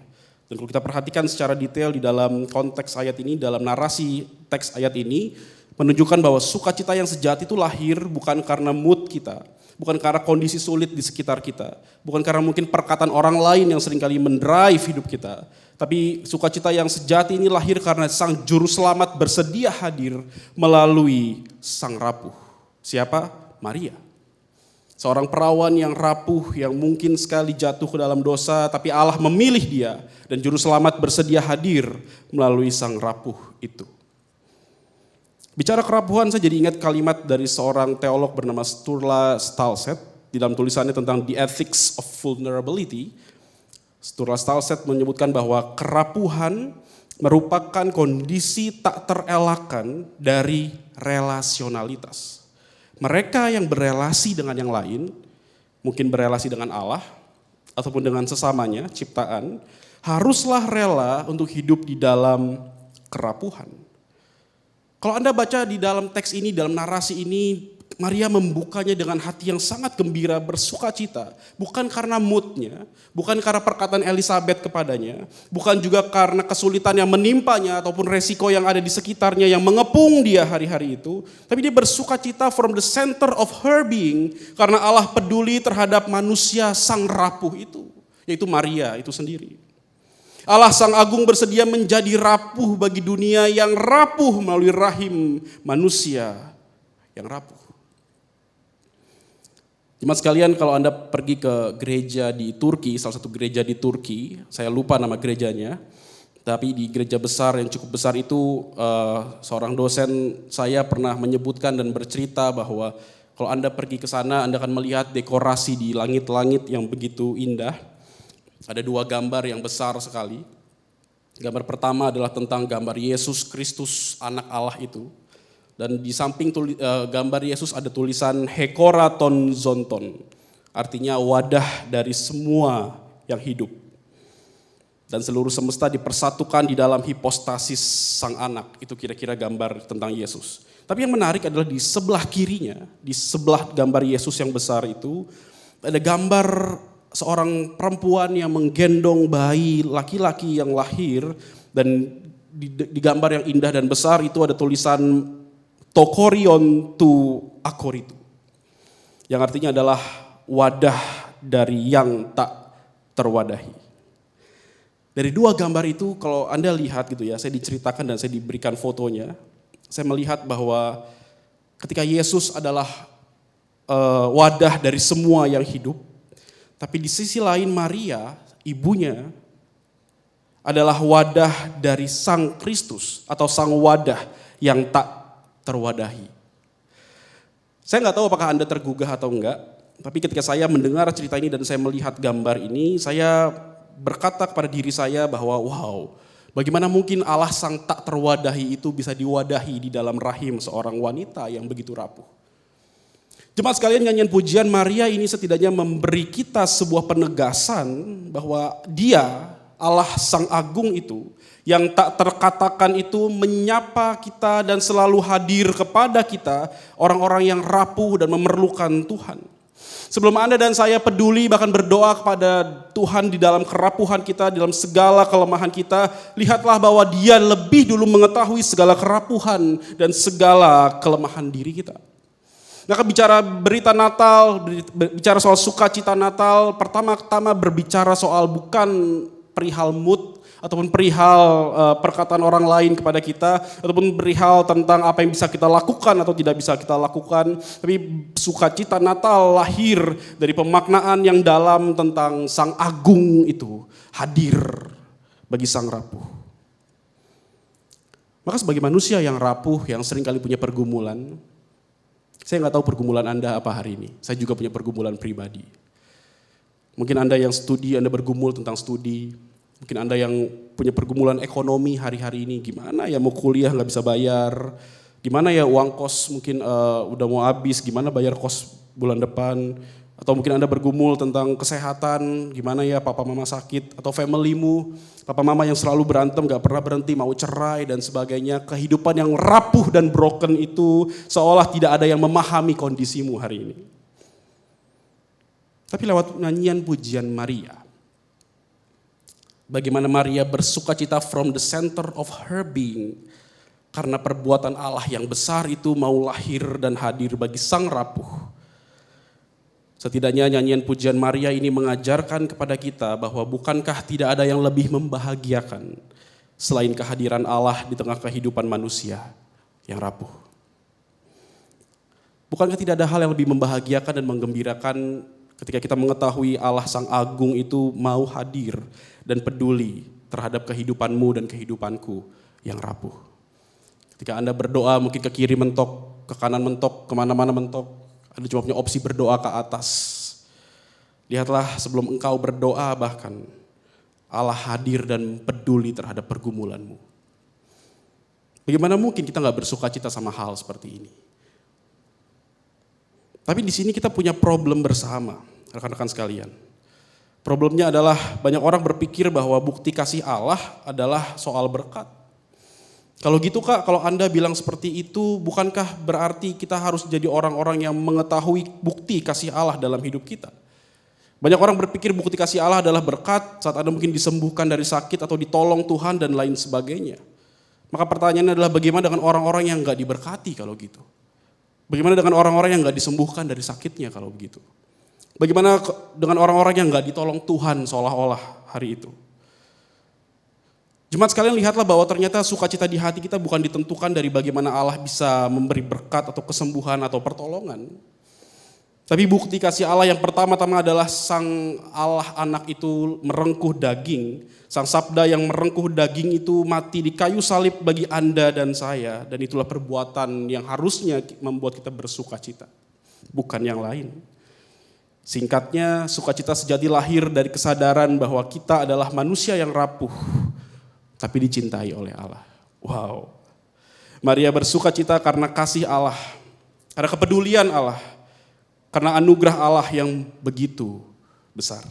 Dan kalau kita perhatikan secara detail di dalam konteks ayat ini, dalam narasi teks ayat ini, menunjukkan bahwa sukacita yang sejati itu lahir bukan karena mood kita, bukan karena kondisi sulit di sekitar kita, bukan karena mungkin perkataan orang lain yang seringkali mendrive hidup kita. Tapi sukacita yang sejati ini lahir karena sang juru selamat bersedia hadir melalui sang rapuh. Siapa? Maria. Seorang perawan yang rapuh, yang mungkin sekali jatuh ke dalam dosa, tapi Allah memilih dia dan juru selamat bersedia hadir melalui sang rapuh itu. Bicara kerapuhan, saya jadi ingat kalimat dari seorang teolog bernama Sturla Stalset di dalam tulisannya tentang The Ethics of Vulnerability. Sturla Stalset menyebutkan bahwa kerapuhan merupakan kondisi tak terelakkan dari relasionalitas. Mereka yang berelasi dengan yang lain, mungkin berelasi dengan Allah, ataupun dengan sesamanya, ciptaan, haruslah rela untuk hidup di dalam kerapuhan. Kalau Anda baca di dalam teks ini, dalam narasi ini, Maria membukanya dengan hati yang sangat gembira, bersukacita. Bukan karena moodnya, bukan karena perkataan Elizabeth kepadanya, bukan juga karena kesulitan yang menimpanya ataupun resiko yang ada di sekitarnya yang mengepung dia hari-hari itu. Tapi dia bersukacita from the center of her being karena Allah peduli terhadap manusia sang rapuh itu, yaitu Maria itu sendiri. Allah Sang Agung bersedia menjadi rapuh bagi dunia yang rapuh melalui rahim manusia yang rapuh. Jemaat sekalian, kalau Anda pergi ke gereja di Turki, salah satu gereja di Turki, saya lupa nama gerejanya, tapi di gereja besar yang cukup besar itu, seorang dosen saya pernah menyebutkan dan bercerita bahwa kalau Anda pergi ke sana, Anda akan melihat dekorasi di langit-langit yang begitu indah. Ada dua gambar yang besar sekali. Gambar pertama adalah tentang gambar Yesus Kristus, anak Allah itu. Dan di samping gambar Yesus ada tulisan Hekora ton zonton, artinya wadah dari semua yang hidup. Dan seluruh semesta dipersatukan di dalam hipostasis sang anak, itu kira-kira gambar tentang Yesus. Tapi yang menarik adalah di sebelah kirinya, di sebelah gambar Yesus yang besar itu, ada gambar seorang perempuan yang menggendong bayi laki-laki yang lahir, dan di gambar yang indah dan besar itu ada tulisan Tokorion tu akoritu, yang artinya adalah wadah dari yang tak terwadahi. Dari dua gambar itu kalau Anda lihat gitu ya, saya diceritakan dan saya diberikan fotonya, saya melihat bahwa ketika Yesus adalah wadah dari semua yang hidup, tapi di sisi lain Maria, ibunya, adalah wadah dari Sang Kristus atau sang wadah yang tak terwadahi. Saya nggak tahu apakah Anda tergugah atau enggak, tapi ketika saya mendengar cerita ini dan saya melihat gambar ini, saya berkata kepada diri saya bahwa wow, bagaimana mungkin Allah sang tak terwadahi itu bisa diwadahi di dalam rahim seorang wanita yang begitu rapuh. Jemaat sekalian, nyanyian pujian Maria ini setidaknya memberi kita sebuah penegasan bahwa dia Allah Sang Agung itu, yang tak terkatakan itu menyapa kita dan selalu hadir kepada kita, orang-orang yang rapuh dan memerlukan Tuhan. Sebelum Anda dan saya peduli bahkan berdoa kepada Tuhan di dalam kerapuhan kita, di dalam segala kelemahan kita, lihatlah bahwa Dia lebih dulu mengetahui segala kerapuhan dan segala kelemahan diri kita. Nah, bicara berita Natal, bicara soal sukacita Natal, pertama-tama berbicara soal bukan perihal mood ataupun perihal perkataan orang lain kepada kita, ataupun perihal tentang apa yang bisa kita lakukan atau tidak bisa kita lakukan, tapi sukacita Natal lahir dari pemaknaan yang dalam tentang Sang Agung itu hadir bagi sang rapuh. Maka sebagai manusia yang rapuh, yang seringkali punya pergumulan, saya nggak tahu pergumulan Anda apa hari ini. Saya juga punya pergumulan pribadi. Mungkin Anda yang studi, Anda bergumul tentang studi. Mungkin Anda yang punya pergumulan ekonomi hari-hari ini. Gimana ya mau kuliah nggak bisa bayar. Gimana ya uang kos mungkin udah mau habis. Gimana bayar kos bulan depan. Atau mungkin Anda bergumul tentang kesehatan. Gimana ya papa mama sakit. Atau familymu. Papa mama yang selalu berantem gak pernah berhenti mau cerai dan sebagainya. Kehidupan yang rapuh dan broken itu seolah tidak ada yang memahami kondisimu hari ini. Tapi lewat nyanyian pujian Maria, bagaimana Maria bersukacita from the center of her being. Karena perbuatan Allah yang besar itu mau lahir dan hadir bagi sang rapuh. Setidaknya nyanyian pujian Maria ini mengajarkan kepada kita bahwa bukankah tidak ada yang lebih membahagiakan selain kehadiran Allah di tengah kehidupan manusia yang rapuh. Bukankah tidak ada hal yang lebih membahagiakan dan menggembirakan ketika kita mengetahui Allah Sang Agung itu mau hadir dan peduli terhadap kehidupanmu dan kehidupanku yang rapuh. Ketika Anda berdoa mungkin ke kiri mentok, ke kanan mentok, kemana-mana mentok, Anda cuma punya opsi berdoa ke atas. Lihatlah sebelum engkau berdoa bahkan Allah hadir dan peduli terhadap pergumulanmu. Bagaimana mungkin kita gak bersukacita sama hal seperti ini? Tapi di sini kita punya problem bersama, rekan-rekan sekalian. Problemnya adalah banyak orang berpikir bahwa bukti kasih Allah adalah soal berkat. Kalau gitu Kak, kalau Anda bilang seperti itu, bukankah berarti kita harus jadi orang-orang yang mengetahui bukti kasih Allah dalam hidup kita? Banyak orang berpikir bukti kasih Allah adalah berkat saat Anda mungkin disembuhkan dari sakit atau ditolong Tuhan dan lain sebagainya. Maka pertanyaannya adalah bagaimana dengan orang-orang yang gak diberkati kalau gitu? Bagaimana dengan orang-orang yang gak disembuhkan dari sakitnya kalau begitu? Bagaimana dengan orang-orang yang gak ditolong Tuhan seolah-olah hari itu? Jemaat sekalian, lihatlah bahwa ternyata sukacita di hati kita bukan ditentukan dari bagaimana Allah bisa memberi berkat atau kesembuhan atau pertolongan. Tapi bukti kasih Allah yang pertama-tama adalah Sang Allah anak itu merengkuh daging. Sang Sabda yang merengkuh daging itu mati di kayu salib bagi Anda dan saya. Dan itulah perbuatan yang harusnya membuat kita bersukacita, bukan yang lain. Singkatnya, sukacita sejati lahir dari kesadaran bahwa kita adalah manusia yang rapuh, tapi dicintai oleh Allah. Wow. Maria bersukacita karena kasih Allah, karena kepedulian Allah, karena anugerah Allah yang begitu besar.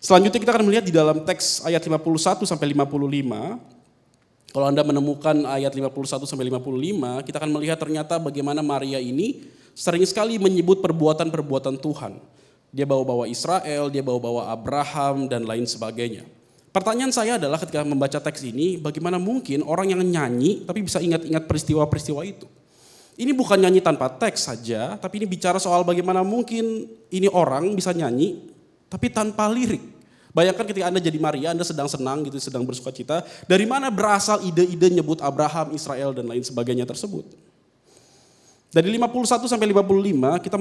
Selanjutnya kita akan melihat di dalam teks ayat 51 sampai 55. Kalau Anda menemukan ayat 51 sampai 55, kita akan melihat ternyata bagaimana Maria ini sering sekali menyebut perbuatan-perbuatan Tuhan. Dia bawa-bawa Israel, dia bawa-bawa Abraham dan lain sebagainya. Pertanyaan saya adalah ketika membaca teks ini, bagaimana mungkin orang yang nyanyi tapi bisa ingat-ingat peristiwa-peristiwa itu? Ini bukan nyanyi tanpa teks saja, tapi ini bicara soal bagaimana mungkin ini orang bisa nyanyi tapi tanpa lirik. Bayangkan ketika Anda jadi Maria, Anda sedang senang gitu, sedang bersukacita, dari mana berasal ide-ide nyebut Abraham, Israel dan lain sebagainya tersebut? Dari 51 sampai 55 kita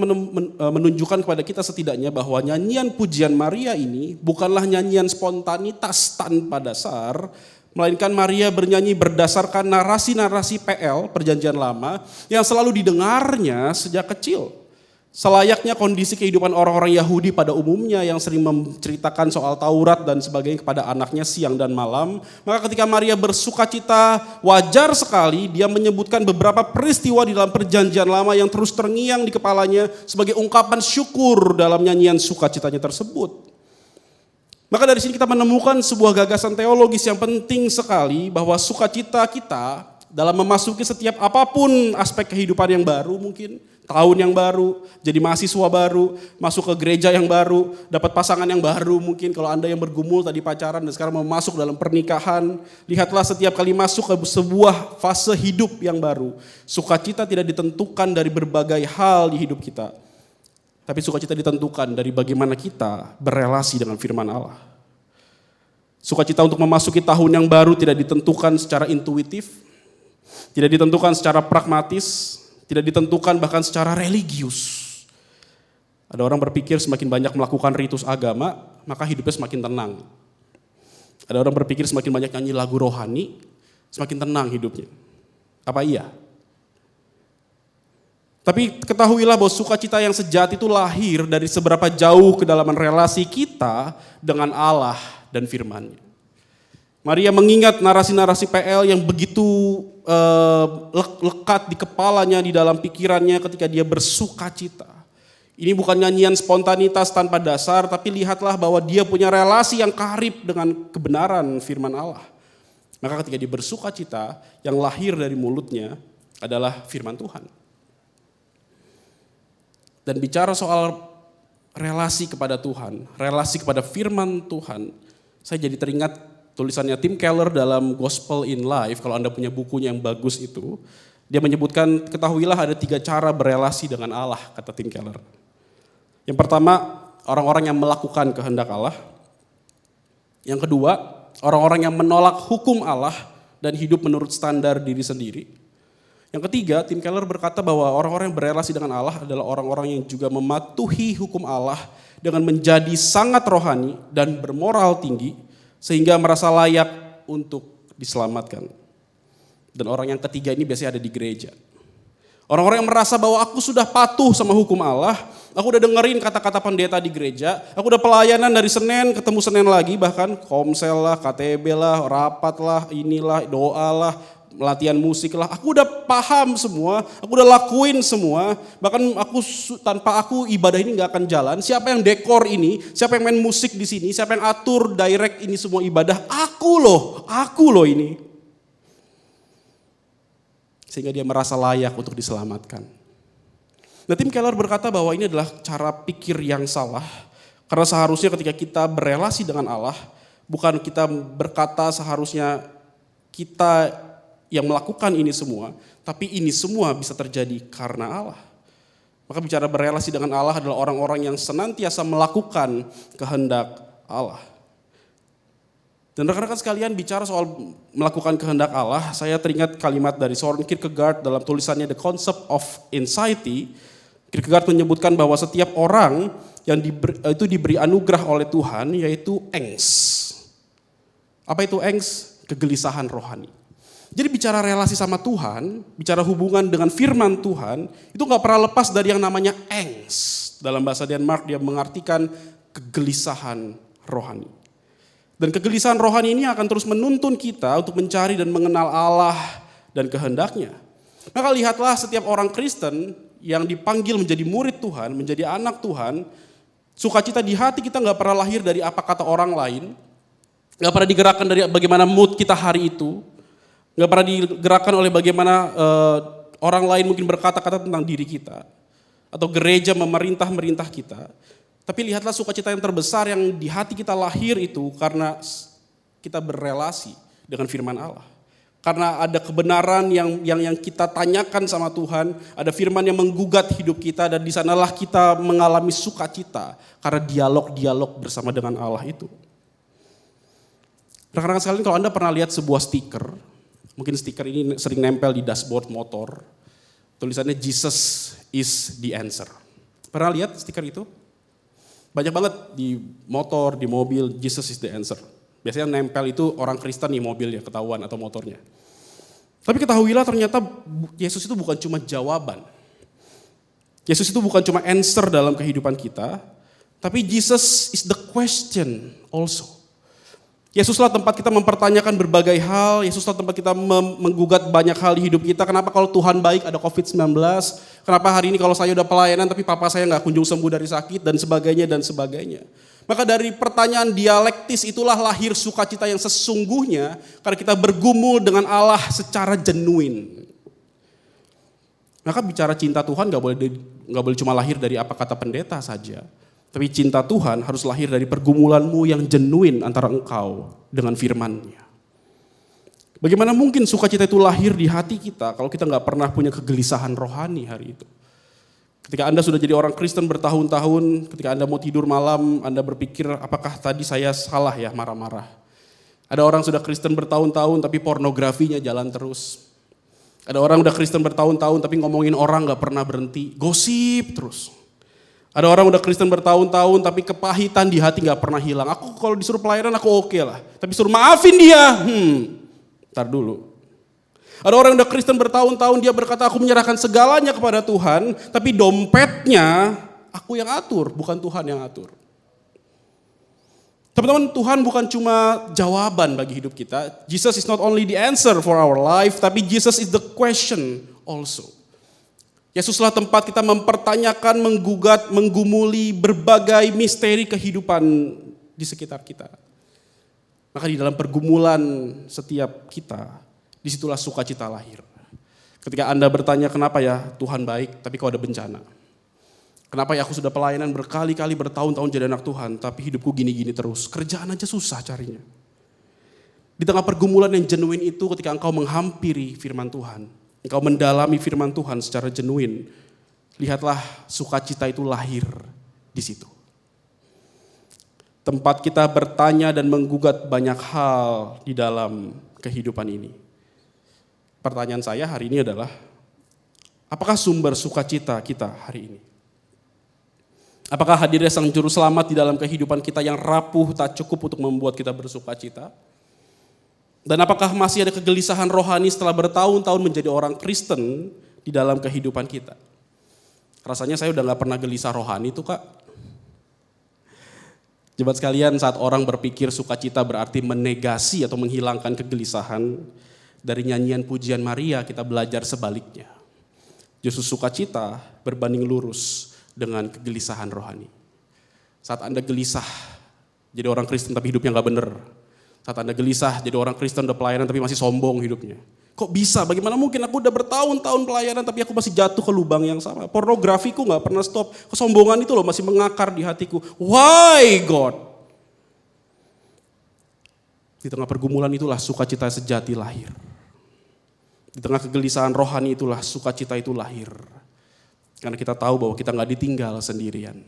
menunjukkan kepada kita setidaknya bahwa nyanyian pujian Maria ini bukanlah nyanyian spontanitas tanpa dasar, melainkan Maria bernyanyi berdasarkan narasi-narasi PL, Perjanjian Lama, yang selalu didengarnya sejak kecil. Selayaknya kondisi kehidupan orang-orang Yahudi pada umumnya yang sering menceritakan soal Taurat dan sebagainya kepada anaknya siang dan malam. Maka ketika Maria bersukacita, wajar sekali dia menyebutkan beberapa peristiwa di dalam Perjanjian Lama yang terus terngiang di kepalanya sebagai ungkapan syukur dalam nyanyian sukacitanya tersebut. Maka dari sini kita menemukan sebuah gagasan teologis yang penting sekali bahwa sukacita kita dalam memasuki setiap apapun aspek kehidupan yang baru mungkin, tahun yang baru, jadi mahasiswa baru, masuk ke gereja yang baru, dapat pasangan yang baru mungkin kalau Anda yang bergumul tadi pacaran dan sekarang mau masuk dalam pernikahan, lihatlah setiap kali masuk ke sebuah fase hidup yang baru, sukacita tidak ditentukan dari berbagai hal di hidup kita, tapi sukacita ditentukan dari bagaimana kita berelasi dengan firman Allah. Sukacita untuk memasuki tahun yang baru tidak ditentukan secara intuitif, tidak ditentukan secara pragmatis, tidak ditentukan bahkan secara religius. Ada orang berpikir semakin banyak melakukan ritus agama, maka hidupnya semakin tenang. Ada orang berpikir semakin banyak nyanyi lagu rohani, semakin tenang hidupnya. Apa iya? Tapi ketahuilah bahwa sukacita yang sejati itu lahir dari seberapa jauh kedalaman relasi kita dengan Allah dan firman-Nya. Maria mengingat narasi-narasi PL yang begitu lekat di kepalanya, di dalam pikirannya ketika dia bersukacita. Ini bukan nyanyian spontanitas tanpa dasar, tapi lihatlah bahwa dia punya relasi yang karib dengan kebenaran firman Allah. Maka ketika dia bersukacita, yang lahir dari mulutnya adalah firman Tuhan. Dan bicara soal relasi kepada Tuhan, relasi kepada firman Tuhan, saya jadi teringat tulisannya Tim Keller dalam Gospel in Life, kalau Anda punya bukunya yang bagus itu, dia menyebutkan, ketahuilah ada 3 cara berelasi dengan Allah, kata Tim Keller. Yang pertama, orang-orang yang melakukan kehendak Allah. Yang kedua, orang-orang yang menolak hukum Allah dan hidup menurut standar diri sendiri. Yang ketiga, Tim Keller berkata bahwa orang-orang yang berelasi dengan Allah adalah orang-orang yang juga mematuhi hukum Allah dengan menjadi sangat rohani dan bermoral tinggi, sehingga merasa layak untuk diselamatkan. Dan orang yang ketiga ini biasanya ada di gereja. Orang-orang yang merasa bahwa aku sudah patuh sama hukum Allah, aku udah dengerin kata-kata pendeta di gereja, aku udah pelayanan dari Senin ketemu Senin lagi, bahkan komsel lah, KTB lah, rapat lah, inilah, doa lah, latihan musik lah, aku udah paham semua, aku udah lakuin semua, bahkan tanpa aku ibadah ini gak akan jalan. Siapa yang dekor ini, siapa yang main musik di sini, siapa yang atur direct ini semua ibadah, aku loh ini. Sehingga dia merasa layak untuk diselamatkan. Nah, Tim Keller berkata bahwa ini adalah cara pikir yang salah, karena seharusnya ketika kita berelasi dengan Allah, bukan kita berkata seharusnya kita yang melakukan ini semua, tapi ini semua bisa terjadi karena Allah. Maka bicara berelasi dengan Allah adalah orang-orang yang senantiasa melakukan kehendak Allah. Dan rekan-rekan sekalian, bicara soal melakukan kehendak Allah, saya teringat kalimat dari Søren Kierkegaard dalam tulisannya The Concept of Anxiety. Kierkegaard menyebutkan bahwa setiap orang yang diberi anugerah oleh Tuhan yaitu angst. Apa itu angst? Kegelisahan rohani. Jadi bicara relasi sama Tuhan, bicara hubungan dengan firman Tuhan, itu gak pernah lepas dari yang namanya angst. Dalam bahasa Denmark dia mengartikan kegelisahan rohani. Dan kegelisahan rohani ini akan terus menuntun kita untuk mencari dan mengenal Allah dan kehendaknya. Maka lihatlah setiap orang Kristen yang dipanggil menjadi murid Tuhan, menjadi anak Tuhan, sukacita di hati kita gak pernah lahir dari apa kata orang lain, gak pernah digerakkan dari bagaimana mood kita hari itu, gak pernah digerakkan oleh bagaimana orang lain mungkin berkata-kata tentang diri kita. Atau gereja memerintah kita. Tapi lihatlah sukacita yang terbesar yang di hati kita lahir itu karena kita berelasi dengan firman Allah. Karena ada kebenaran yang kita tanyakan sama Tuhan. Ada firman yang menggugat hidup kita dan di sanalah kita mengalami sukacita. Karena dialog-dialog bersama dengan Allah itu. Rekan-rekan sekalian, kalau Anda pernah lihat sebuah stiker, mungkin stiker ini sering nempel di dashboard motor. Tulisannya Jesus is the answer. Pernah lihat stiker itu? Banyak banget di motor, di mobil, Jesus is the answer. Biasanya nempel itu orang Kristen nih mobilnya, ketahuan atau motornya. Tapi ketahuilah ternyata Yesus itu bukan cuma jawaban. Yesus itu bukan cuma answer dalam kehidupan kita. Tapi Jesus is the question also. Yesuslah tempat kita mempertanyakan berbagai hal, Yesuslah tempat kita menggugat banyak hal di hidup kita. Kenapa kalau Tuhan baik ada COVID-19? Kenapa hari ini kalau saya udah pelayanan tapi papa saya gak kunjung sembuh dari sakit dan sebagainya dan sebagainya. Maka dari pertanyaan dialektis itulah lahir sukacita yang sesungguhnya karena kita bergumul dengan Allah secara genuine. Maka bicara cinta Tuhan gak boleh cuma lahir dari apa kata pendeta saja. Tapi cinta Tuhan harus lahir dari pergumulanmu yang genuine antara engkau dengan firman-Nya. Bagaimana mungkin sukacita itu lahir di hati kita kalau kita gak pernah punya kegelisahan rohani hari itu. Ketika Anda sudah jadi orang Kristen bertahun-tahun, ketika Anda mau tidur malam, Anda berpikir apakah tadi saya salah ya marah-marah. Ada orang sudah Kristen bertahun-tahun tapi pornografinya jalan terus. Ada orang udah Kristen bertahun-tahun tapi ngomongin orang gak pernah berhenti, gosip terus. Ada orang udah Kristen bertahun-tahun tapi kepahitan di hati gak pernah hilang. Aku kalau disuruh pelayanan aku oke lah, tapi suruh maafin dia, ntar dulu. Ada orang yang udah Kristen bertahun-tahun dia berkata aku menyerahkan segalanya kepada Tuhan, tapi dompetnya aku yang atur, bukan Tuhan yang atur. Teman-teman, Tuhan bukan cuma jawaban bagi hidup kita. Jesus is not only the answer for our life, tapi Jesus is the question also. Yesuslah tempat kita mempertanyakan, menggugat, menggumuli berbagai misteri kehidupan di sekitar kita. Maka di dalam pergumulan setiap kita, disitulah sukacita lahir. Ketika Anda bertanya kenapa ya Tuhan baik, tapi kok ada bencana. Kenapa ya aku sudah pelayanan berkali-kali bertahun-tahun jadi anak Tuhan, tapi hidupku gini-gini terus. Kerjaan aja susah carinya. Di tengah pergumulan yang genuine itu ketika engkau menghampiri firman Tuhan, engkau mendalami firman Tuhan secara genuine, lihatlah sukacita itu lahir di situ. Tempat kita bertanya dan menggugat banyak hal di dalam kehidupan ini. Pertanyaan saya hari ini adalah, apakah sumber sukacita kita hari ini? Apakah hadirnya Sang Juru Selamat di dalam kehidupan kita yang rapuh tak cukup untuk membuat kita bersukacita? Dan apakah masih ada kegelisahan rohani setelah bertahun-tahun menjadi orang Kristen di dalam kehidupan kita? Rasanya saya udah gak pernah gelisah rohani tuh Kak. Jemaat sekalian, saat orang berpikir sukacita berarti menegasi atau menghilangkan kegelisahan, dari nyanyian pujian Maria kita belajar sebaliknya. Justru sukacita berbanding lurus dengan kegelisahan rohani. Saat Anda gelisah jadi orang Kristen tapi hidupnya gak benar. Saat Anda gelisah jadi orang Kristen udah pelayanan tapi masih sombong hidupnya. Kok bisa? Bagaimana mungkin aku udah bertahun-tahun pelayanan tapi aku masih jatuh ke lubang yang sama. Pornografiku gak pernah stop. Kesombongan itu loh masih mengakar di hatiku. Why God? Di tengah pergumulan itulah sukacita sejati lahir. Di tengah kegelisahan rohani itulah sukacita itu lahir. Karena kita tahu bahwa kita gak ditinggal sendirian.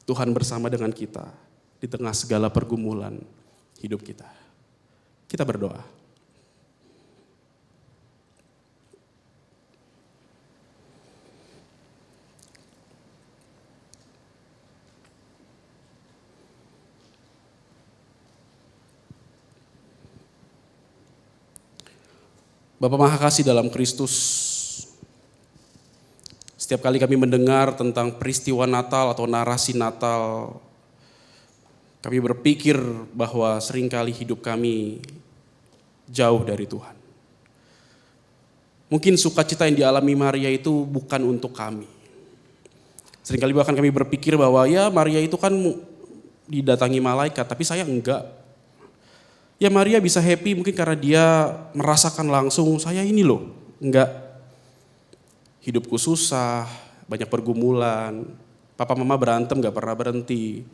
Tuhan bersama dengan kita di tengah segala pergumulan hidup kita. Kita berdoa. Bapa Maha Kasih dalam Kristus, setiap kali kami mendengar tentang peristiwa Natal atau narasi Natal, kami berpikir bahwa seringkali hidup kami jauh dari Tuhan. Mungkin sukacita yang dialami Maria itu bukan untuk kami. Seringkali bahkan kami berpikir bahwa ya Maria itu kan didatangi malaikat, tapi saya enggak. Ya Maria bisa happy mungkin karena dia merasakan langsung, saya ini loh, enggak. Hidupku susah, banyak pergumulan, papa mama berantem gak pernah berhenti.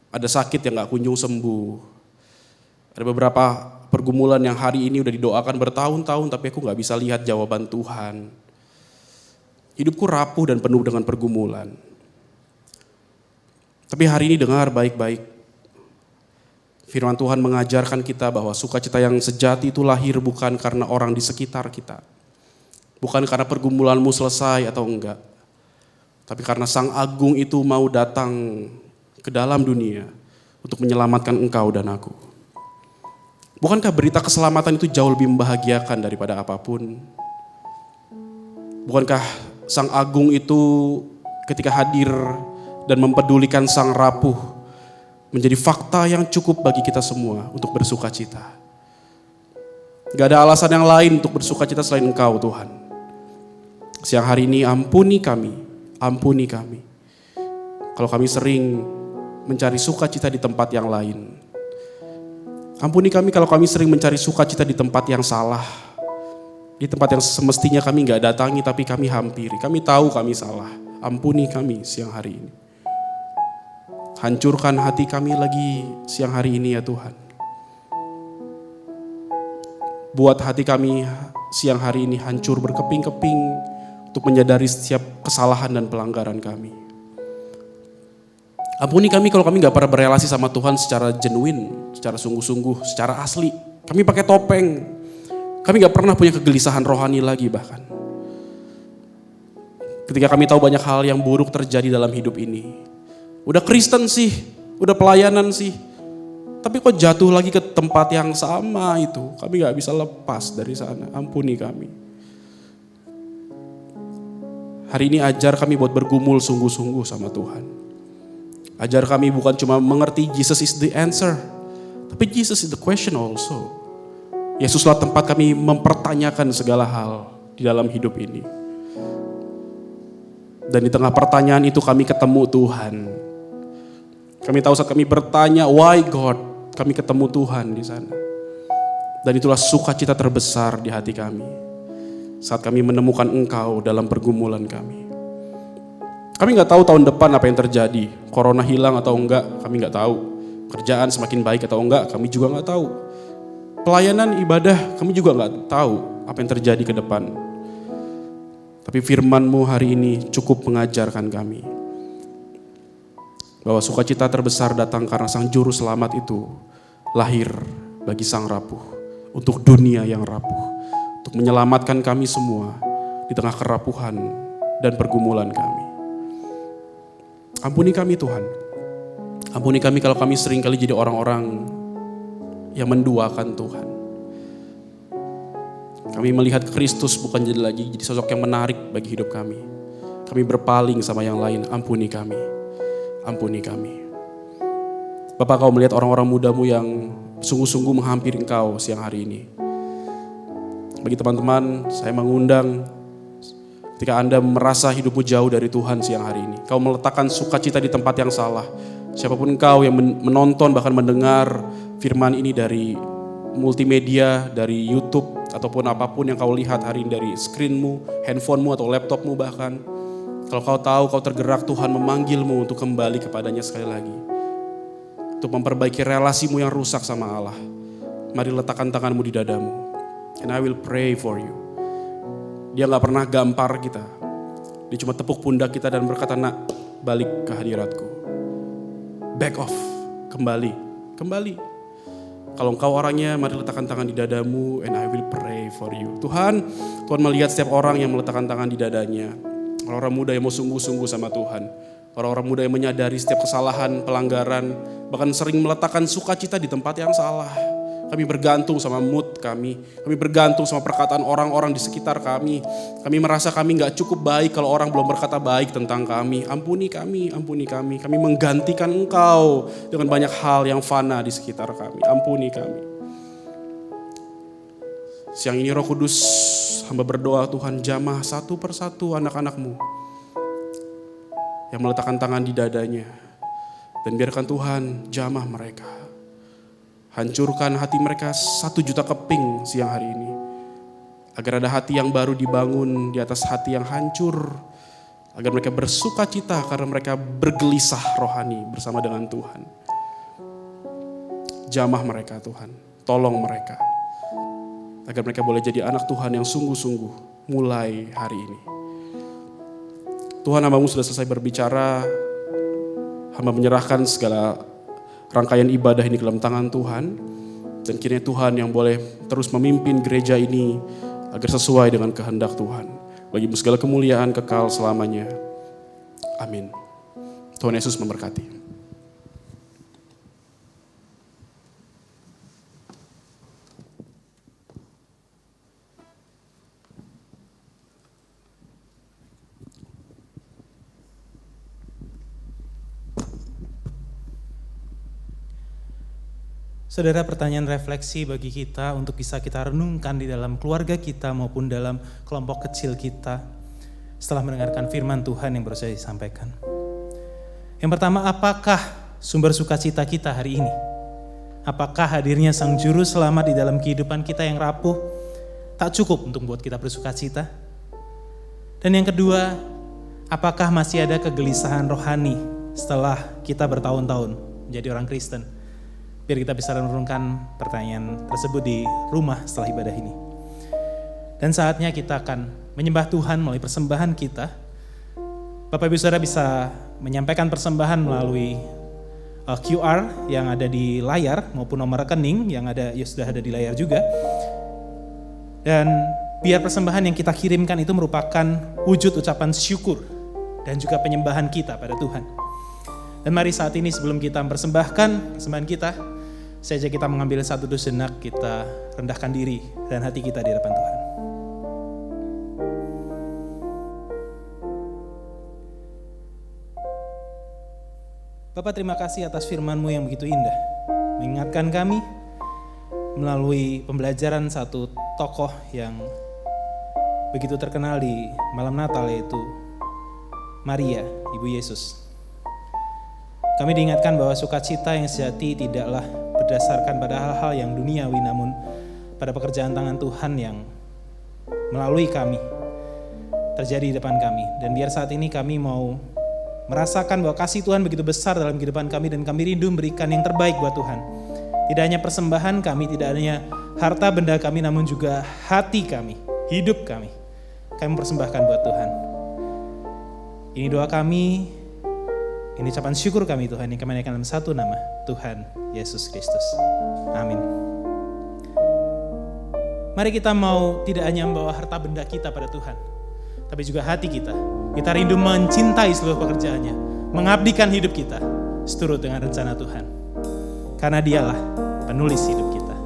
Ada sakit yang gak kunjung sembuh. Ada beberapa pergumulan yang hari ini udah didoakan bertahun-tahun tapi aku gak bisa lihat jawaban Tuhan. Hidupku rapuh dan penuh dengan pergumulan. Tapi hari ini dengar baik-baik. Firman Tuhan mengajarkan kita bahwa sukacita yang sejati itu lahir bukan karena orang di sekitar kita. Bukan karena pergumulanmu selesai atau enggak. Tapi karena Sang Agung itu mau datang ke dalam dunia untuk menyelamatkan engkau dan aku. Bukankah berita keselamatan itu jauh lebih membahagiakan daripada apapun? Bukankah Sang Agung itu ketika hadir dan mempedulikan sang rapuh menjadi fakta yang cukup bagi kita semua untuk bersuka cita. Gak ada alasan yang lain untuk bersuka cita selain Engkau Tuhan. Siang hari ini ampuni kami. kalau kami sering mencari sukacita di tempat yang lain. Ampuni kami kalau kami sering mencari sukacita di tempat yang salah. Di tempat yang semestinya kami gak datangi tapi kami hampiri. Kami tahu kami salah. Ampuni kami siang hari ini. Hancurkan hati kami lagi siang hari ini ya Tuhan. Buat hati kami siang hari ini hancur berkeping-keping untuk menyadari setiap kesalahan dan pelanggaran kami. Ampuni kami kalau kami gak pernah berelasi sama Tuhan secara genuine, secara sungguh-sungguh, secara asli. Kami pakai topeng. Kami gak pernah punya kegelisahan rohani lagi bahkan. Ketika kami tahu banyak hal yang buruk terjadi dalam hidup ini. Udah Kristen sih, udah pelayanan sih. Tapi kok jatuh lagi ke tempat yang sama itu. Kami gak bisa lepas dari sana. Ampuni kami. Hari ini ajar kami buat bergumul sungguh-sungguh sama Tuhan. Ajar kami bukan cuma mengerti Jesus is the answer. Tapi Jesus is the question also. Yesuslah tempat kami mempertanyakan segala hal di dalam hidup ini. Dan di tengah pertanyaan itu kami ketemu Tuhan. Kami tahu saat kami bertanya, why God? Kami ketemu Tuhan di sana. Dan itulah sukacita terbesar di hati kami. Saat kami menemukan Engkau dalam pergumulan kami. Kami gak tahu tahun depan apa yang terjadi. Corona hilang atau enggak, kami gak tahu. Kerjaan semakin baik atau enggak, kami juga gak tahu. Pelayanan ibadah, kami juga gak tahu apa yang terjadi ke depan. Tapi firman-Mu hari ini cukup mengajarkan kami. Bahwa sukacita terbesar datang karena Sang Juru Selamat itu lahir bagi sang rapuh. Untuk dunia yang rapuh. Untuk menyelamatkan kami semua di tengah kerapuhan dan pergumulan kami. Ampuni kami Tuhan. Ampuni kami kalau kami seringkali jadi orang-orang yang menduakan Tuhan. Kami melihat Kristus bukan jadi sosok yang menarik bagi hidup kami. Kami berpaling sama yang lain. Ampuni kami. Ampuni kami. Bapak, Kau melihat orang-orang muda-Mu yang sungguh-sungguh menghampiri Engkau siang hari ini. Bagi teman-teman, saya mengundang ketika Anda merasa hidupmu jauh dari Tuhan siang hari ini. Kau meletakkan sukacita di tempat yang salah. Siapapun engkau yang menonton bahkan mendengar firman ini dari multimedia, dari YouTube, ataupun apapun yang kau lihat hari ini dari screenmu, handphonemu atau laptopmu bahkan. Kalau kau tahu kau tergerak Tuhan memanggilmu untuk kembali kepadanya sekali lagi. Untuk memperbaiki relasimu yang rusak sama Allah. Mari letakkan tanganmu di dadamu. And I will pray for you. Dia gak pernah gampar kita. Dia cuma tepuk pundak kita dan berkata, nak, balik ke hadiratku. Back off, kembali. Kalau engkau orangnya, mari letakkan tangan di dadamu and I will pray for you. Tuhan melihat setiap orang yang meletakkan tangan di dadanya. Orang-orang muda yang mau sungguh-sungguh sama Tuhan. Orang-orang muda yang menyadari setiap kesalahan, pelanggaran, bahkan sering meletakkan sukacita di tempat yang salah. Kami bergantung sama mood kami. Kami bergantung sama perkataan orang-orang di sekitar kami. Kami merasa kami gak cukup baik kalau orang belum berkata baik tentang kami. Ampuni kami, ampuni kami. Kami menggantikan Engkau dengan banyak hal yang fana di sekitar kami. Ampuni kami. Siang ini Roh Kudus, hamba berdoa Tuhan jamah satu persatu anak-anak-Mu yang meletakkan tangan di dadanya. Dan biarkan Tuhan jamah mereka. Hancurkan hati mereka 1 juta keping siang hari ini. Agar ada hati yang baru dibangun di atas hati yang hancur. Agar mereka bersuka cita karena mereka bergelisah rohani bersama dengan Tuhan. Jamah mereka Tuhan, tolong mereka. Agar mereka boleh jadi anak Tuhan yang sungguh-sungguh mulai hari ini. Tuhan, hamba-Mu sudah selesai berbicara. Hamba menyerahkan segala rangkaian ibadah ini ke dalam tangan Tuhan. Dan kiranya Tuhan yang boleh terus memimpin gereja ini agar sesuai dengan kehendak Tuhan. Bagi-Mu segala kemuliaan kekal selamanya. Amin. Tuhan Yesus memberkati. Saudara, pertanyaan refleksi bagi kita untuk bisa kita renungkan di dalam keluarga kita maupun dalam kelompok kecil kita setelah mendengarkan firman Tuhan yang baru saja disampaikan. Yang pertama, apakah sumber sukacita kita hari ini? Apakah hadirnya Sang Juru Selamat di dalam kehidupan kita yang rapuh tak cukup untuk membuat kita bersukacita? Dan yang kedua, apakah masih ada kegelisahan rohani setelah kita bertahun-tahun menjadi orang Kristen? Biar kita bisa renungkan pertanyaan tersebut di rumah setelah ibadah ini. Dan saatnya kita akan menyembah Tuhan melalui persembahan kita. Bapak Ibu Saudara bisa menyampaikan persembahan melalui QR yang ada di layar maupun nomor rekening yang sudah ada di layar juga. Dan biar persembahan yang kita kirimkan itu merupakan wujud ucapan syukur dan juga penyembahan kita pada Tuhan. Dan mari saat ini sebelum kita mempersembahkan persembahan kita, saja kita mengambil satu sejenak, kita rendahkan diri dan hati kita di hadapan Tuhan. Bapak, terima kasih atas firman-Mu yang begitu indah, mengingatkan kami melalui pembelajaran satu tokoh yang begitu terkenal di malam Natal, yaitu Maria, Ibu Yesus. Kami diingatkan bahwa sukacita yang sejati tidaklah berdasarkan pada hal-hal yang duniawi, namun pada pekerjaan tangan Tuhan yang melalui kami terjadi di depan kami. Dan biar saat ini kami mau merasakan bahwa kasih Tuhan begitu besar dalam kehidupan kami dan kami rindu memberikan yang terbaik buat Tuhan. Tidak hanya persembahan kami, tidak hanya harta benda kami, namun juga hati kami, hidup kami. Kami mempersembahkan buat Tuhan. Ini doa kami, ini ucapan syukur kami Tuhan yang kami naikkan dalam satu nama, Tuhan Yesus Kristus. Amin. Mari kita mau tidak hanya membawa harta benda kita pada Tuhan, tapi juga hati kita. Kita rindu mencintai seluruh pekerjaannya, mengabdikan hidup kita seturut dengan rencana Tuhan. Karena Dialah penulis hidup kita.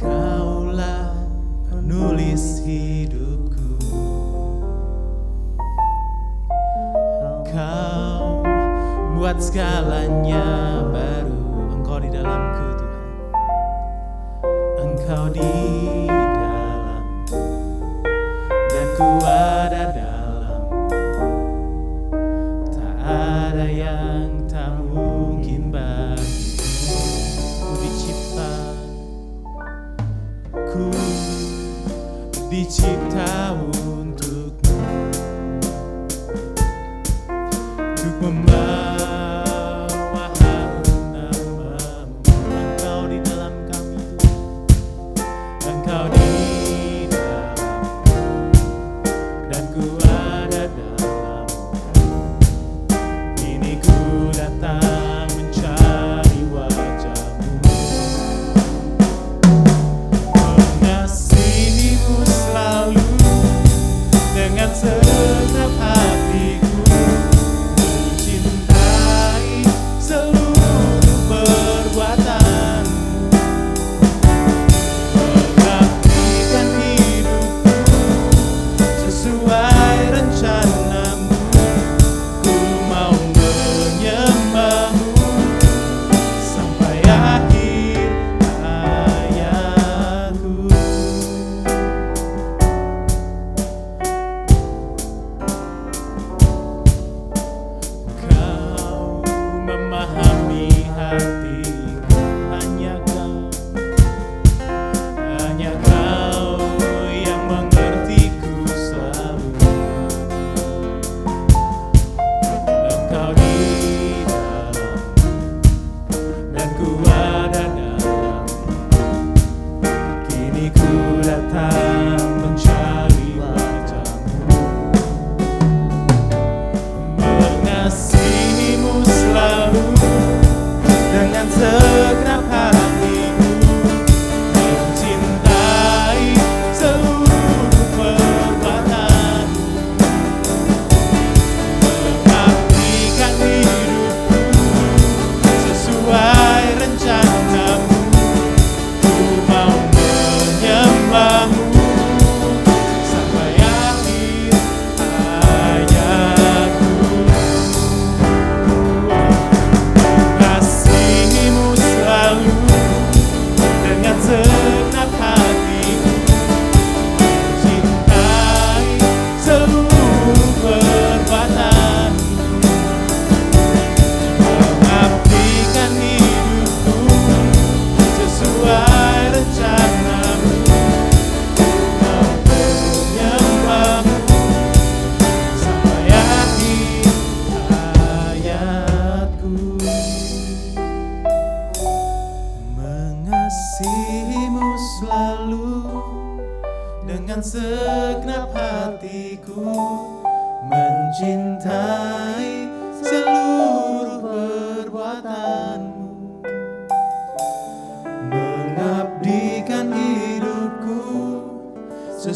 Kaulah penulis hidupku, Kau buat segalanya baru. Engkau di dalamku Tuhan, Engkau di ku ada dalam, tak ada yang tak mungkin bagiku. Ku dicipta untukmu, untuk membawa namamu. Engkau di dalam kami Tuhan, Engkau di ku ada dalam. Kini ku datang mencari wajah-Mu, mengasihi-Mu selalu dengan segenap hatiku, mencintai seluruh perbuatan-Mu, mengabdikan hidupku sesuai rencana-Mu. Ku mau menyembah-Mu sampai akhir hayatku. Kau memahami hatiku, hanya Kau yang mengertiku selalu. Engkau di dalam dan ku ada dalam. Kini ku datang mencari wajah-Mu, mengasihi-Mu selalu dengan segenap hatiku, mencintai seluruh perbuatan-Mu, mengabdikan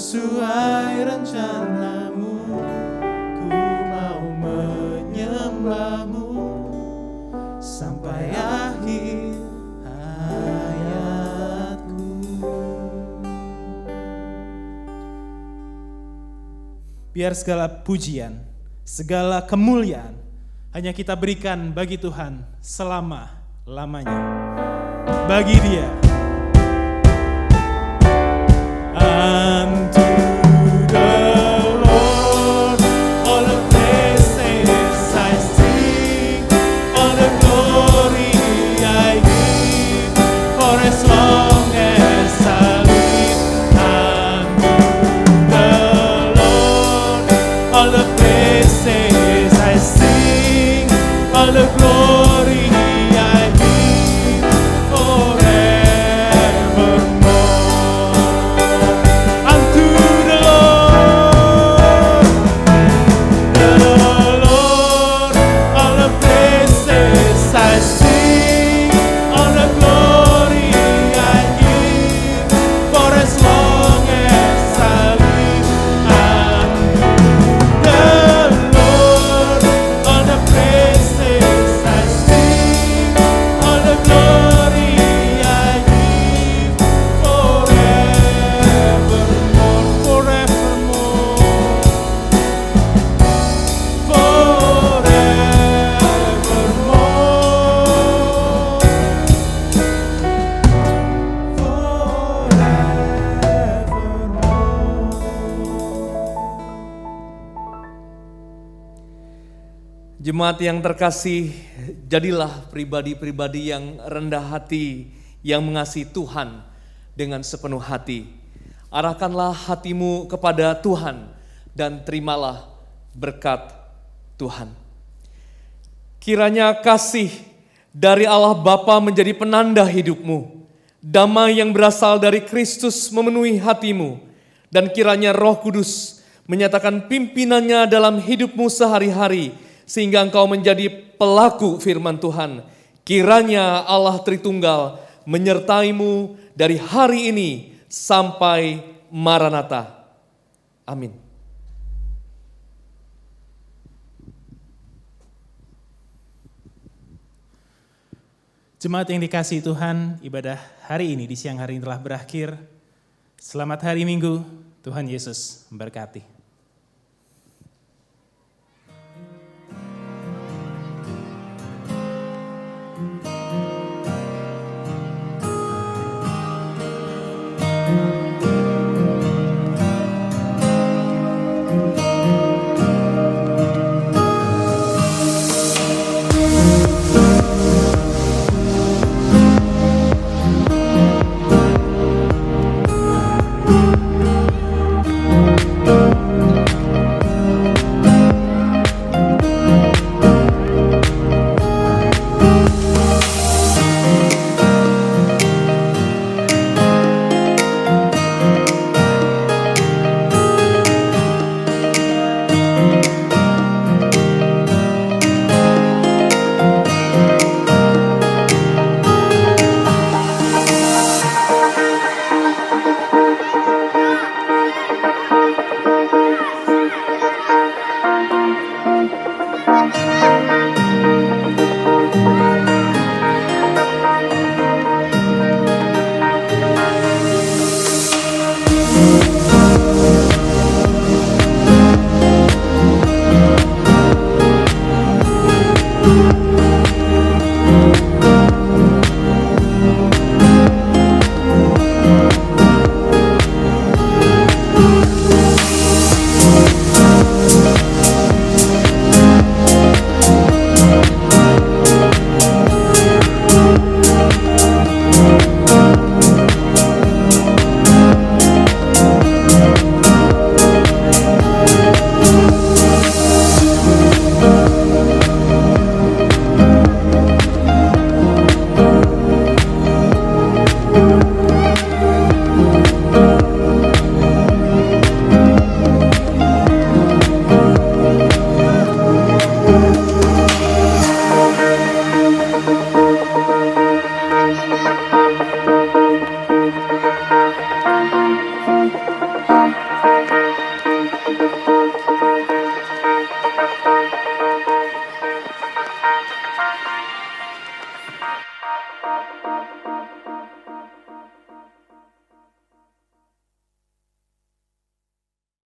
sesuai rencanamu, ku mau menyembahmu sampai akhir hayatku. Biar segala pujian, segala kemuliaan hanya kita berikan bagi Tuhan selama-lamanya. Bagi Dia. Unto the Lord all the praises I sing, all the glory I give, for as long as I live. Unto the Lord all the praises I sing, all the glory I give, forevermore. Unto the Lord, all the praises I sing, all the glory I give, for as long as I live. Unto the Lord, all the praises I sing, all the glory I give, forevermore, forevermore, Jemaat yang terkasih, jadilah pribadi-pribadi yang rendah hati, yang mengasihi Tuhan dengan sepenuh hati. Arahkanlah hatimu kepada Tuhan dan terimalah berkat Tuhan. Kiranya kasih dari Allah Bapa menjadi penanda hidupmu, damai yang berasal dari Kristus memenuhi hatimu, dan kiranya Roh Kudus menyatakan pimpinannya dalam hidupmu sehari-hari, sehingga engkau menjadi pelaku firman Tuhan. Kiranya Allah Tritunggal menyertaimu dari hari ini sampai Maranatha. Amin. Jemaat yang dikasihi Tuhan, ibadah hari ini di siang hari ini telah berakhir. Selamat hari Minggu, Tuhan Yesus memberkati.